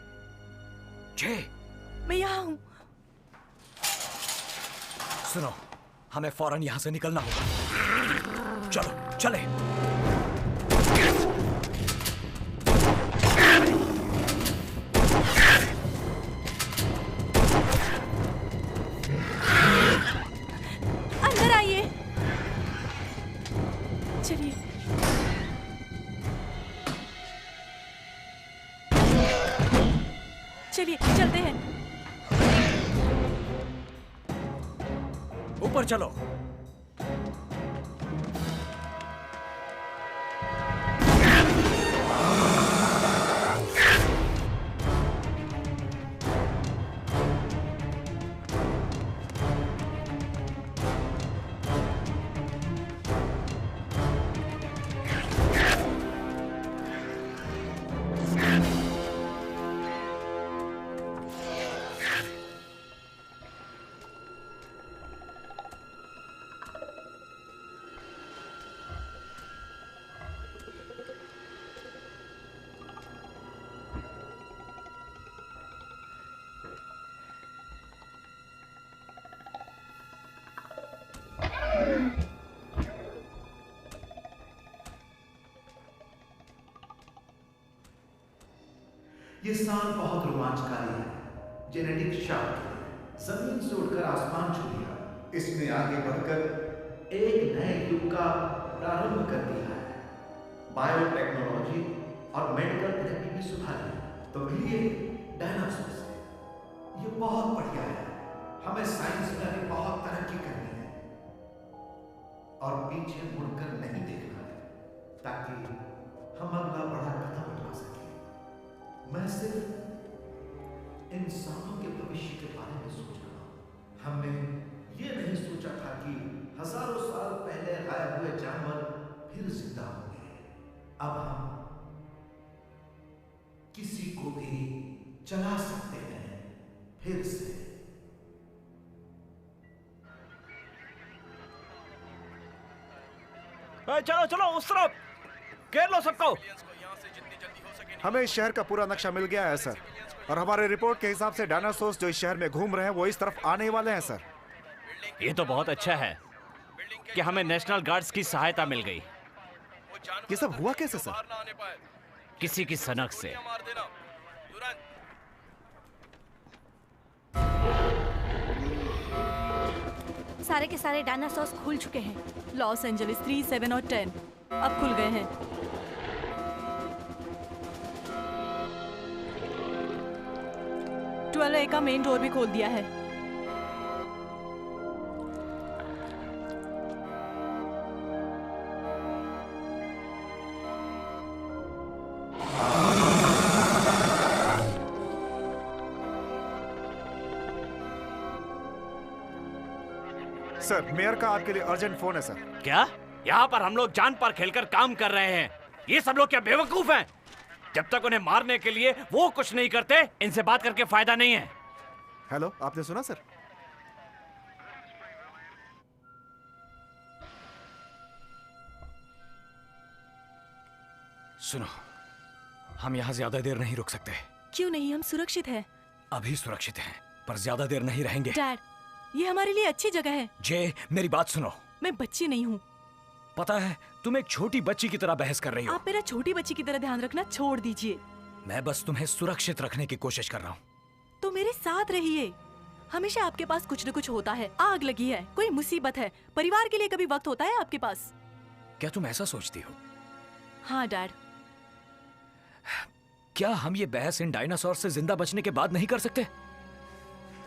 F: जय,
B: मैं यहाँ हूँ।
F: सुनो, हमें फौरन यहाँ से निकलना होगा। चलो, चले।
B: अंदर आइए। चलिए। चलिए चलते हैं।
F: ऊपर चलो।
G: ये साल बहुत रोमांचकारी है। जेनेटिक शॉक, जमीन से उड़कर आसमान छू लिया। इसने आगे बढ़कर एक नए युग का प्रारंभ कर दिया है। बायोटेक्नोलॉजी और मेडिकल थेरेपी भी सुधारी है। तो मिलिए डायनासोर से। ये बहुत बढ़िया है। हमें साइंस में अभी बहुत तरक्की करनी है और पीछे मुड़कर नहीं देखना है, ताकि हम अगला बड़ा कदम उठा सकें। मैं सिर्फ इंसानों के भविष्य के बारे में सोच रहा हूं। हमने ये नहीं सोचा था कि हजारों साल पहले गायब हुए जानवर फिर जिंदा होंगे। अब हम किसी को भी चला सकते हैं फिर से।
A: चलो चलो उस तरफ, घेर लो सबको।
C: हमें इस शहर का पूरा नक्शा मिल गया है सर, और हमारे रिपोर्ट के हिसाब से डायनासोर्स जो इस शहर में घूम रहे हैं वो इस तरफ आने वाले हैं सर।
A: ये तो बहुत अच्छा है कि हमें नेशनल गार्ड्स की सहायता मिल गई।
C: ये सब हुआ कैसे सर?
A: किसी की सनक से।
H: सारे के सारे डायनासोर्स खुल चुके हैं।
B: लॉस एंजलिस 3, 7 और 10 अब खुल गए हैं। ट्वेल्व का मेन डोर भी खोल दिया है।
C: सर, मेयर का आपके लिए अर्जेंट फोन है सर।
A: क्या? यहाँ पर हम लोग जान पर खेलकर काम कर रहे हैं। ये सब लोग क्या बेवकूफ हैं? जब तक उन्हें मारने के लिए वो कुछ नहीं करते, इनसे बात करके फायदा नहीं है।
C: हेलो, आपने सुना सर?
F: सुनो, हम यहाँ ज्यादा देर नहीं रुक सकते।
B: क्यों नहीं? हम सुरक्षित हैं।
F: अभी सुरक्षित हैं, पर ज्यादा देर नहीं रहेंगे।
B: डैड, ये हमारे लिए अच्छी जगह है।
F: जे, मेरी बात सुनो।
B: मैं बच्ची नहीं हूँ।
F: पता है, तुम एक छोटी बच्ची की तरह बहस कर रही हो।
B: आप मेरा छोटी बच्ची की तरह ध्यान रखना छोड़ दीजिए।
F: मैं बस तुम्हें सुरक्षित रखने की कोशिश कर रहा हूँ।
B: तो मेरे साथ रहिए। हमेशा आपके पास कुछ न कुछ होता है। आग लगी है, कोई मुसीबत है, परिवार के लिए कभी वक्त होता है आपके पास?
F: क्या तुम ऐसा सोचती हो?
B: हाँ डैड।
F: क्या हम ये बहस इन डायनासोर से जिंदा बचने के बाद नहीं कर सकते?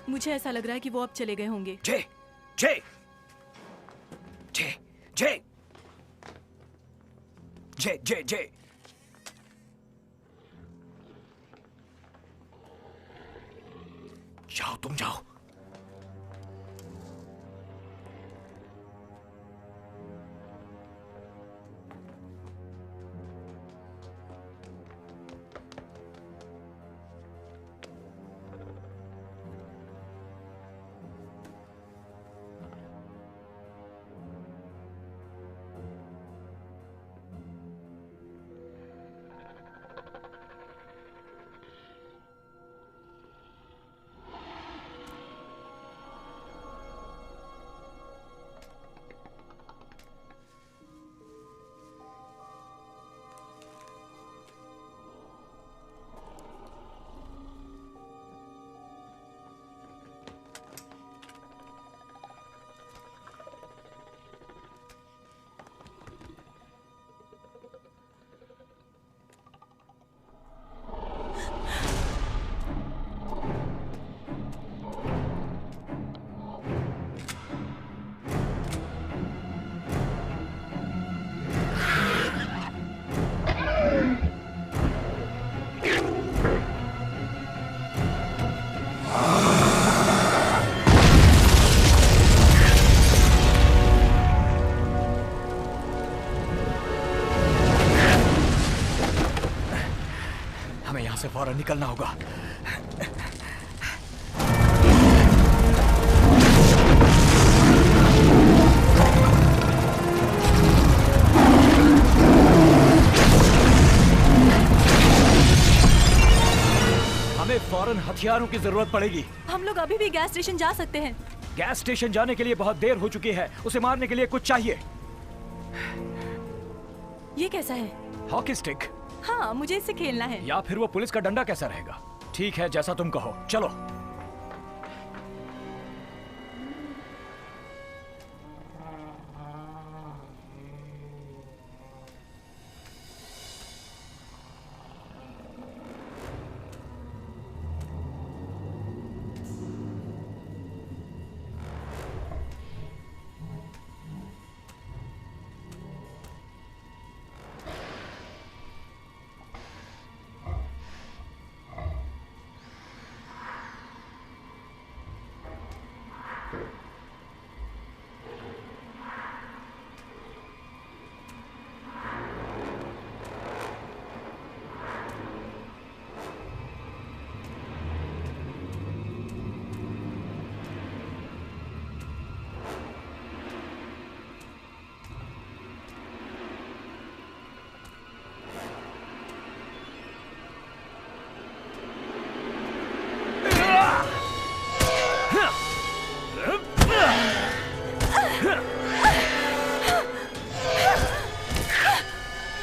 B: मुझे ऐसा लग रहा है कि वो अब चले गए होंगे।
F: जे, जे, जे, जे, जे, जे, जे। जाओ, तुम जाओ। से फौरन निकलना होगा। हमें फौरन हथियारों की जरूरत पड़ेगी।
B: हम लोग अभी भी गैस स्टेशन जा सकते हैं।
F: गैस स्टेशन जाने के लिए बहुत देर हो चुकी है। उसे मारने के लिए कुछ चाहिए।
B: ये कैसा है?
F: Hockey stick.
B: हाँ, मुझे इससे खेलना है।
F: या फिर वो पुलिस का डंडा कैसा रहेगा? ठीक है, जैसा तुम कहो, चलो।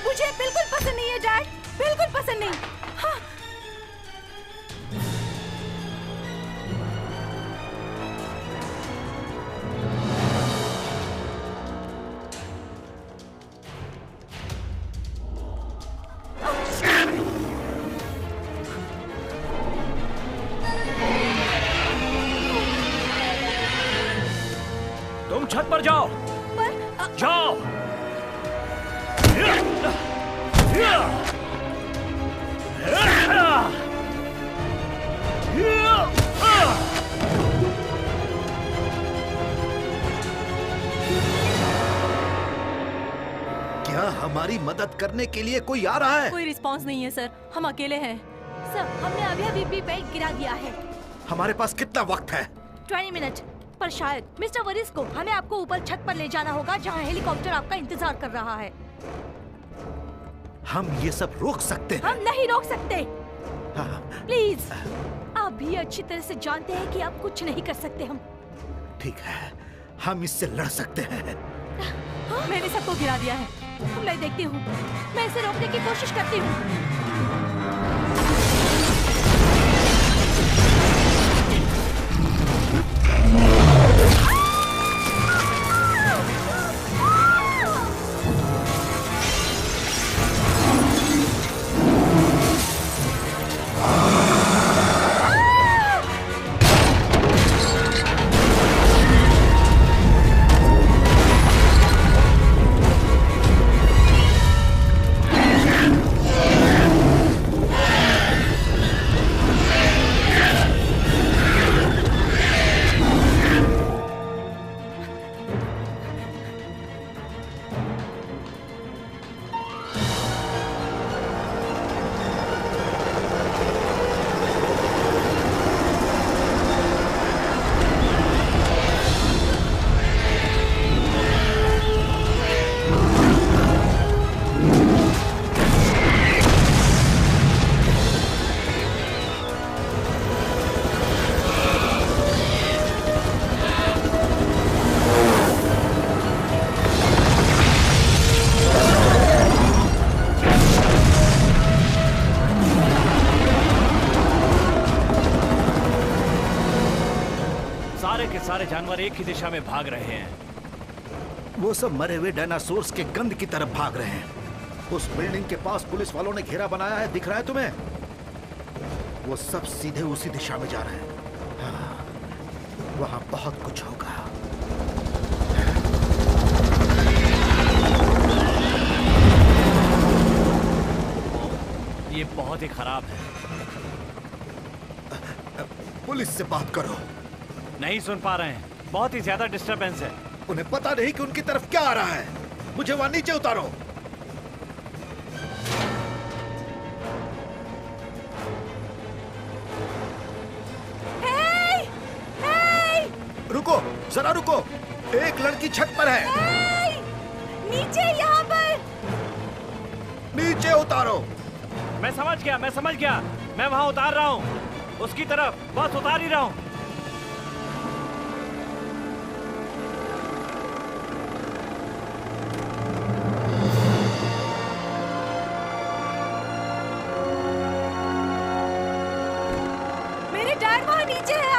B: मुझे बिल्कुल पसंद नहीं है डैड, बिल्कुल पसंद नहीं। हाँ।
F: तुम छत पर जाओ। जाओ।
G: क्या हमारी मदद करने के लिए कोई आ रहा है?
B: कोई रिस्पांस नहीं है सर, हम अकेले हैं।
D: सर, हमने अभी अभी भी बैग गिरा दिया है।
G: हमारे पास कितना वक्त है?
D: 20 मिनट। पर शायद मिस्टर वरिस को हमें आपको ऊपर छत पर ले जाना होगा, जहाँ हेलीकॉप्टर आपका इंतजार कर रहा है।
G: हम ये सब रोक सकते हैं।
D: हम नहीं रोक सकते।
G: हाँ,
D: प्लीज, आप भी अच्छी तरह से जानते हैं कि आप कुछ नहीं कर सकते। हम
G: ठीक है, हम इससे लड़ सकते हैं।
B: मैंने सबको गिरा दिया है।
D: मैं देखती हूँ, मैं इसे रोकने की कोशिश करती हूँ।
A: सारे जानवर एक ही दिशा में भाग रहे हैं।
G: वो सब मरे हुए डायनासोर्स के गंध की तरफ भाग रहे हैं। उस बिल्डिंग के पास पुलिस वालों ने घेरा बनाया है, दिख रहा है तुम्हें? वो सब सीधे उसी दिशा में जा रहे हैं। हाँ, वहां बहुत कुछ होगा।
A: ये बहुत ही खराब है।
G: पुलिस से बात करो।
A: नहीं सुन पा रहे हैं, बहुत ही ज्यादा डिस्टरबेंस है।
G: उन्हें पता नहीं कि उनकी तरफ क्या आ रहा है। मुझे वहां नीचे उतारो।
D: हे! हे!
G: रुको, जरा रुको। एक लड़की छत पर है।
D: हे! नीचे, यहाँ पर।
G: नीचे उतारो।
A: मैं समझ गया। मैं वहां उतार रहा हूँ, उसकी तरफ बस उतार ही रहा हूँ।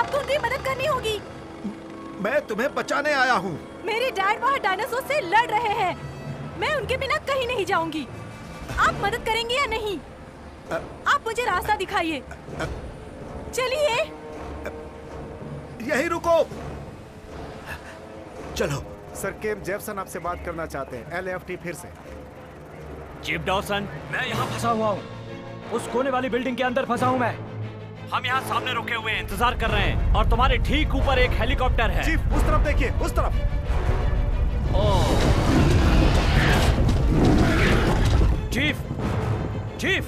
B: आपको उनकी मदद करनी होगी।
G: मैं तुम्हें बचाने आया हूँ।
B: मेरे डैड वहाँ डायनासोर से लड़ रहे हैं। मैं उनके बिना कहीं नहीं जाऊंगी। आप मदद करेंगे या नहीं? आप मुझे रास्ता दिखाइए। चलिए।
G: यहीं रुको। चलो।
C: सर, केम जेफसन आपसे बात करना चाहते हैं। LAFT फिर से।
A: चीफ डॉसन,
F: मैं यहाँ फंसा हुआ हूँ। उस कोने वाली बिल्डिंग के अंदर फंसा हूँ मैं।
A: हम यहाँ सामने रुके हुए हैं, इंतजार कर रहे हैं और तुम्हारे ठीक ऊपर एक हेलीकॉप्टर है।
C: चीफ, उस तरफ देखिए, उस तरफ।
A: चीफ, चीफ,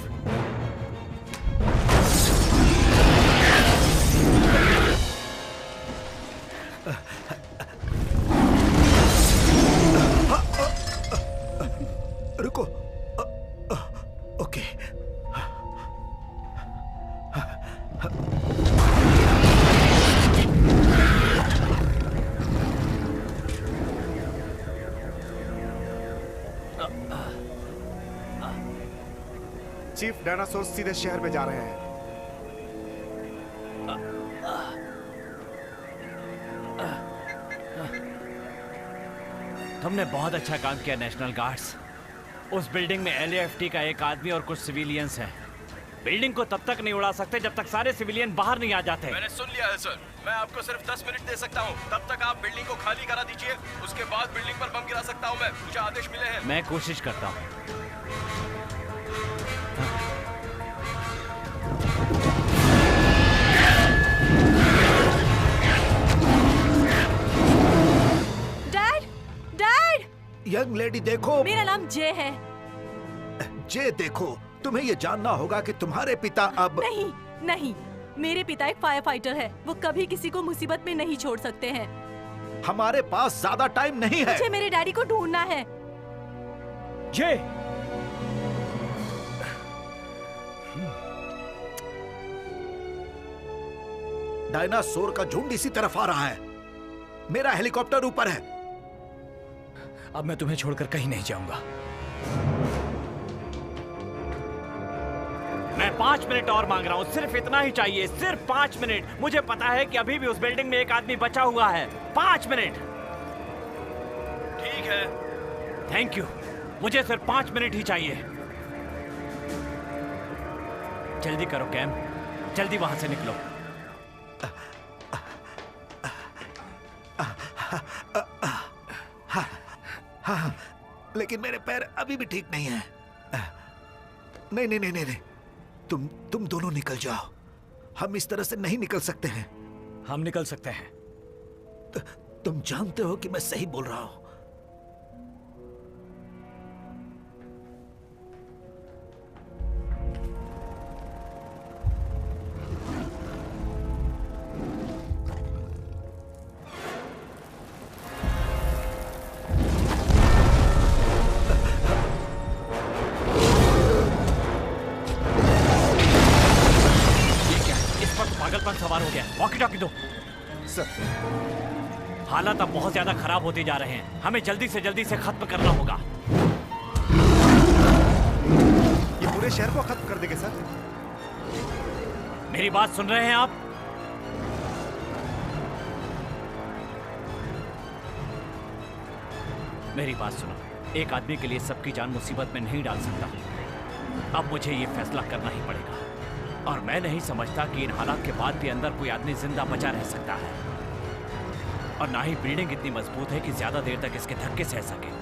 G: रुको। ओके।
C: चीफ, डायनासोर सीधे शहर में जा रहे हैं।
A: तुमने बहुत अच्छा काम किया नेशनल गार्ड्स। उस बिल्डिंग में LAFT का एक आदमी और कुछ सिविलियंस हैं। बिल्डिंग को तब तक नहीं उड़ा सकते जब तक सारे सिविलियन बाहर नहीं आ जाते।
E: मैंने सुन लिया है सर। मैं आपको सिर्फ 10 मिनट दे सकता हूँ। तब तक आप बिल्डिंग को खाली करा दीजिए। उसके बाद बिल्डिंग पर बम गिरा सकता हूँ मैं। मुझे आदेश मिले हैं।
A: मैं कोशिश करता हूँ।
B: Dad, dad.
G: यंग लेडी देखो।
B: मेरा नाम जे है।
G: जे देखो, तुम्हें ये जानना होगा कि तुम्हारे पिता अब।
B: नहीं, नहीं, मेरे पिता एक फायर फाइटर है। वो कभी किसी को मुसीबत में नहीं छोड़ सकते हैं।
G: हमारे पास ज्यादा टाइम नहीं है।
B: मुझे मेरे डैडी को ढूंढना है।
F: जे,
G: डायनासोर का झुंड इसी तरफ आ रहा है। मेरा हेलीकॉप्टर ऊपर है।
F: अब मैं तुम्हें छोड़कर कहीं नहीं जाऊंगा।
A: मैं 5 मिनट और मांग रहा हूँ, सिर्फ इतना ही चाहिए, सिर्फ 5 मिनट। मुझे पता है कि अभी भी उस बिल्डिंग में एक आदमी बचा हुआ है। 5 मिनट।
E: ठीक है।
A: Thank you. मुझे सिर्फ 5 मिनट ही चाहिए। जल्दी करो कैम, जल्दी वहां से निकलो।
G: हाँ, लेकिन मेरे पैर अभी भी ठीक नहीं है। नहीं नहीं नहीं नहीं नहीं, तुम दोनों निकल जाओ। हम इस तरह से नहीं निकल सकते हैं।
F: हम निकल सकते हैं।
G: तुम जानते हो कि मैं सही बोल रहा हूं।
A: सवार हो गया। वॉकी टॉकी दो।
C: सर,
A: हालात अब बहुत ज्यादा खराब होते जा रहे हैं। हमें जल्दी से जल्दी से खत्म करना होगा।
C: ये पूरे शहर को खत्म कर देंगे सर।
A: मेरी बात सुन रहे हैं आप? मेरी बात सुनो। एक आदमी के लिए सबकी जान मुसीबत में नहीं डाल सकता। अब मुझे ये फैसला करना ही पड़ेगा। और मैं नहीं समझता कि इन हालात के बाद भी अंदर कोई आदमी जिंदा बचा रह सकता है। और ना ही बिल्डिंग इतनी मजबूत है कि ज्यादा देर तक इसके धक्के सह सके।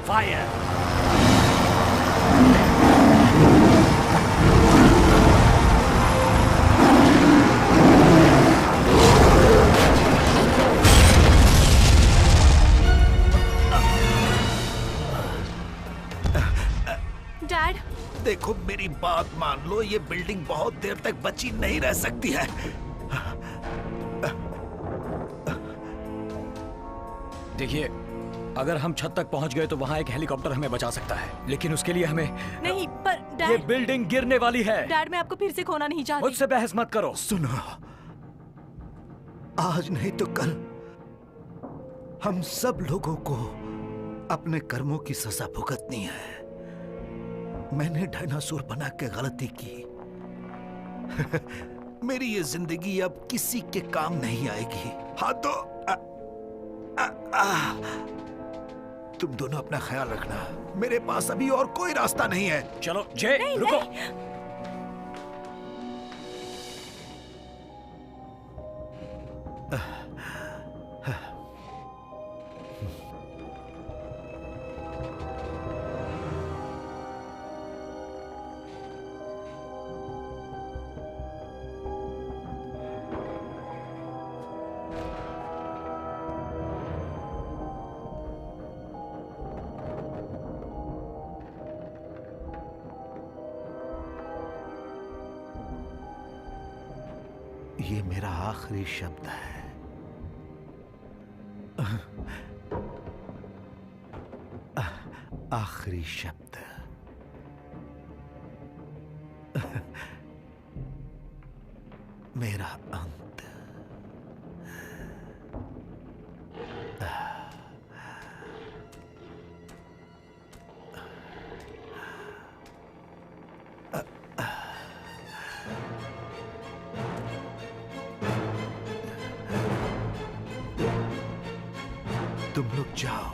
A: फायर!
B: डैड,
G: देखो मेरी बात मान लो, ये बिल्डिंग बहुत देर तक बची नहीं रह सकती है।
F: देखिए, अगर हम छत तक पहुंच गए तो वहां एक हेलीकॉप्टर हमें बचा सकता है, लेकिन उसके लिए हमें
B: नहीं, पर डैड,
F: ये बिल्डिंग गिरने वाली है।
B: डैड, मैं आपको फिर से खोना नहीं चाहती।
F: मुझसे बहस मत करो।
G: सुनो, आज नहीं तो कल हम सब लोगों को अपने कर्मों की सजा भुगतनी है। मैंने डायनासोर बना के गलती की, मेरी ये जिंदगी अब किसी के काम नहीं आएगी। हाँ तो तुम दोनों अपना ख्याल रखना। मेरे पास अभी और कोई रास्ता नहीं है।
F: चलो जय, रुको।
G: ये मेरा आखिरी शब्द है। आखिरी शब्द। मेरा अंत। तुम लोग जाओ।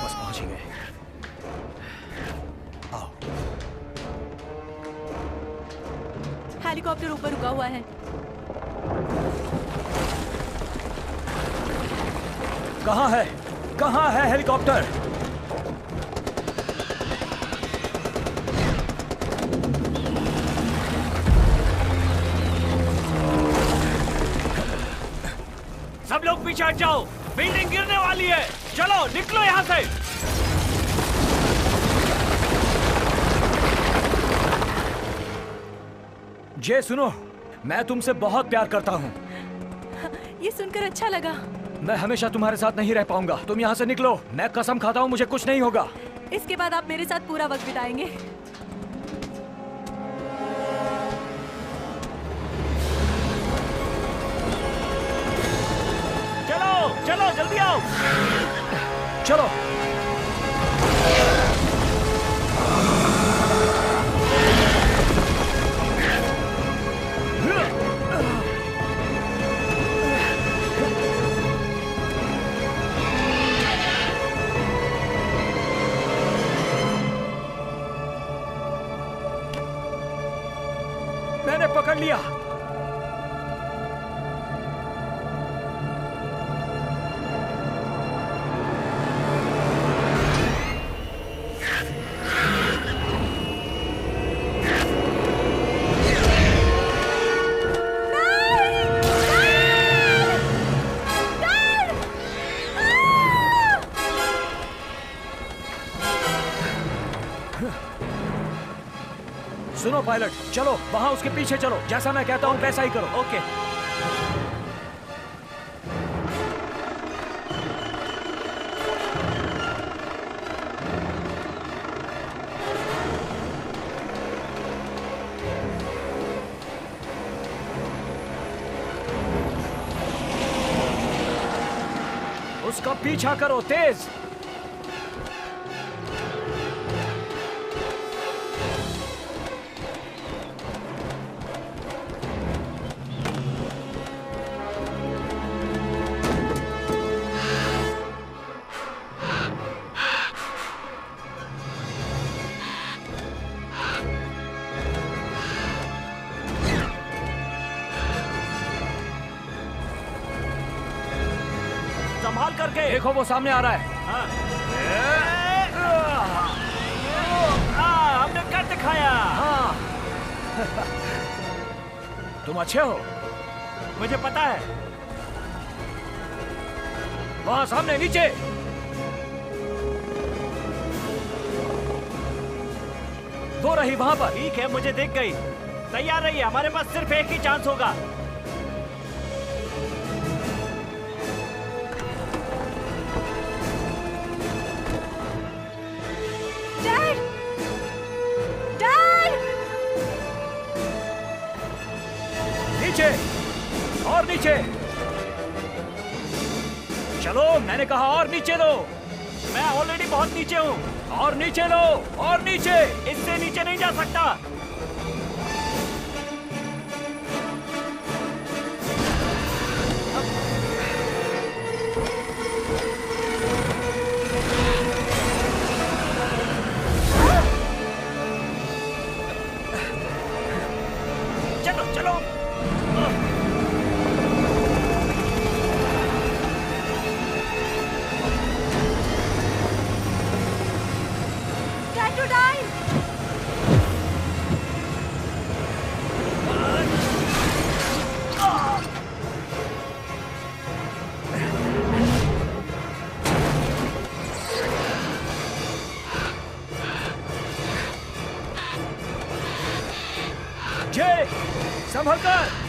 F: बस पहुंच ही गए। आओ।
B: हेलीकॉप्टर ऊपर रुका हुआ है।
F: कहाँ है? कहाँ है हेलीकॉप्टर?
A: सब लोग पीछे हट जाओ, बिल्डिंग गिरने वाली है। चलो निकलो यहाँ से।
F: जे सुनो, मैं तुमसे बहुत प्यार करता हूँ।
B: ये सुनकर अच्छा लगा।
F: मैं हमेशा तुम्हारे साथ नहीं रह पाऊंगा। तुम यहाँ से निकलो। मैं कसम खाता हूँ मुझे कुछ नहीं होगा।
B: इसके बाद आप मेरे साथ पूरा वक्त बिताएंगे।
A: चलो चलो जल्दी आओ।
F: चलो। मैंने पकड़ लिया। सुनो पायलट, चलो वहां उसके पीछे चलो। जैसा मैं कहता हूं वैसा ही करो।
A: ओके।
F: उसका पीछा करो तेज।
A: संभाल करके।
F: देखो वो सामने आ रहा है।
A: हमने कर दिखाया।
F: हाँ। तुम अच्छे हो।
A: मुझे पता है।
F: वहां सामने नीचे। वो रही वहां पर।
A: ठीक है, मुझे दिख गई। तैयार रहिए, हमारे पास सिर्फ एक ही चांस होगा।
B: डैड! डैड!
F: नीचे और नीचे। चलो, मैंने कहा और नीचे लो।
A: मैं ऑलरेडी बहुत नीचे हूँ।
F: और नीचे लो, और नीचे।
A: इससे नीचे नहीं जा सकता।
F: चलो चलो।
B: टाइटोडाइन!
F: जय, संभल कर।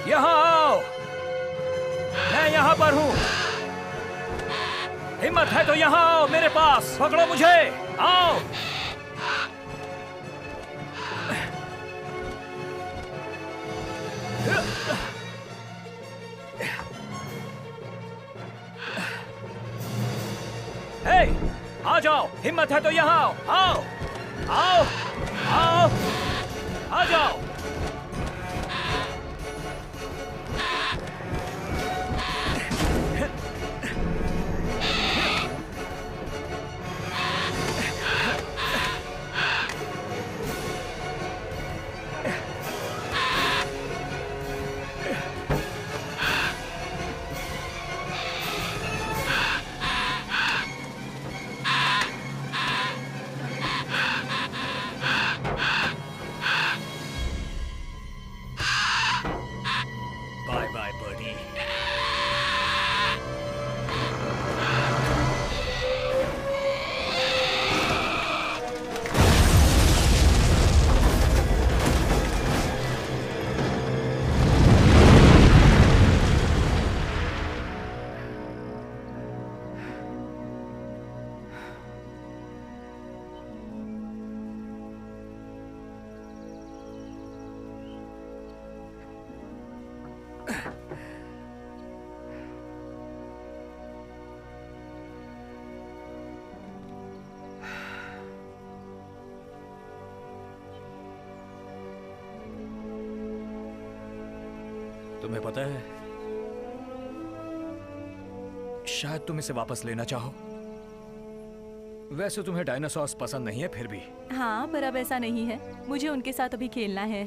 F: यहाँ आओ, मैं यहाँ पर हूँ। हिम्मत है तो यहाँ आओ मेरे पास, पकड़ो मुझे, आओ। हे, आ जाओ, हिम्मत है तो यहाँ आओ, आओ, आओ, आओ, आ जाओ। Bye bye birdie. तुम्हें पता है, शायद तुम इसे वापस लेना चाहो। वैसे तुम्हें डायनासोर्स पसंद नहीं है फिर भी।
B: हाँ, पर अब ऐसा नहीं है। मुझे उनके साथ अभी खेलना है।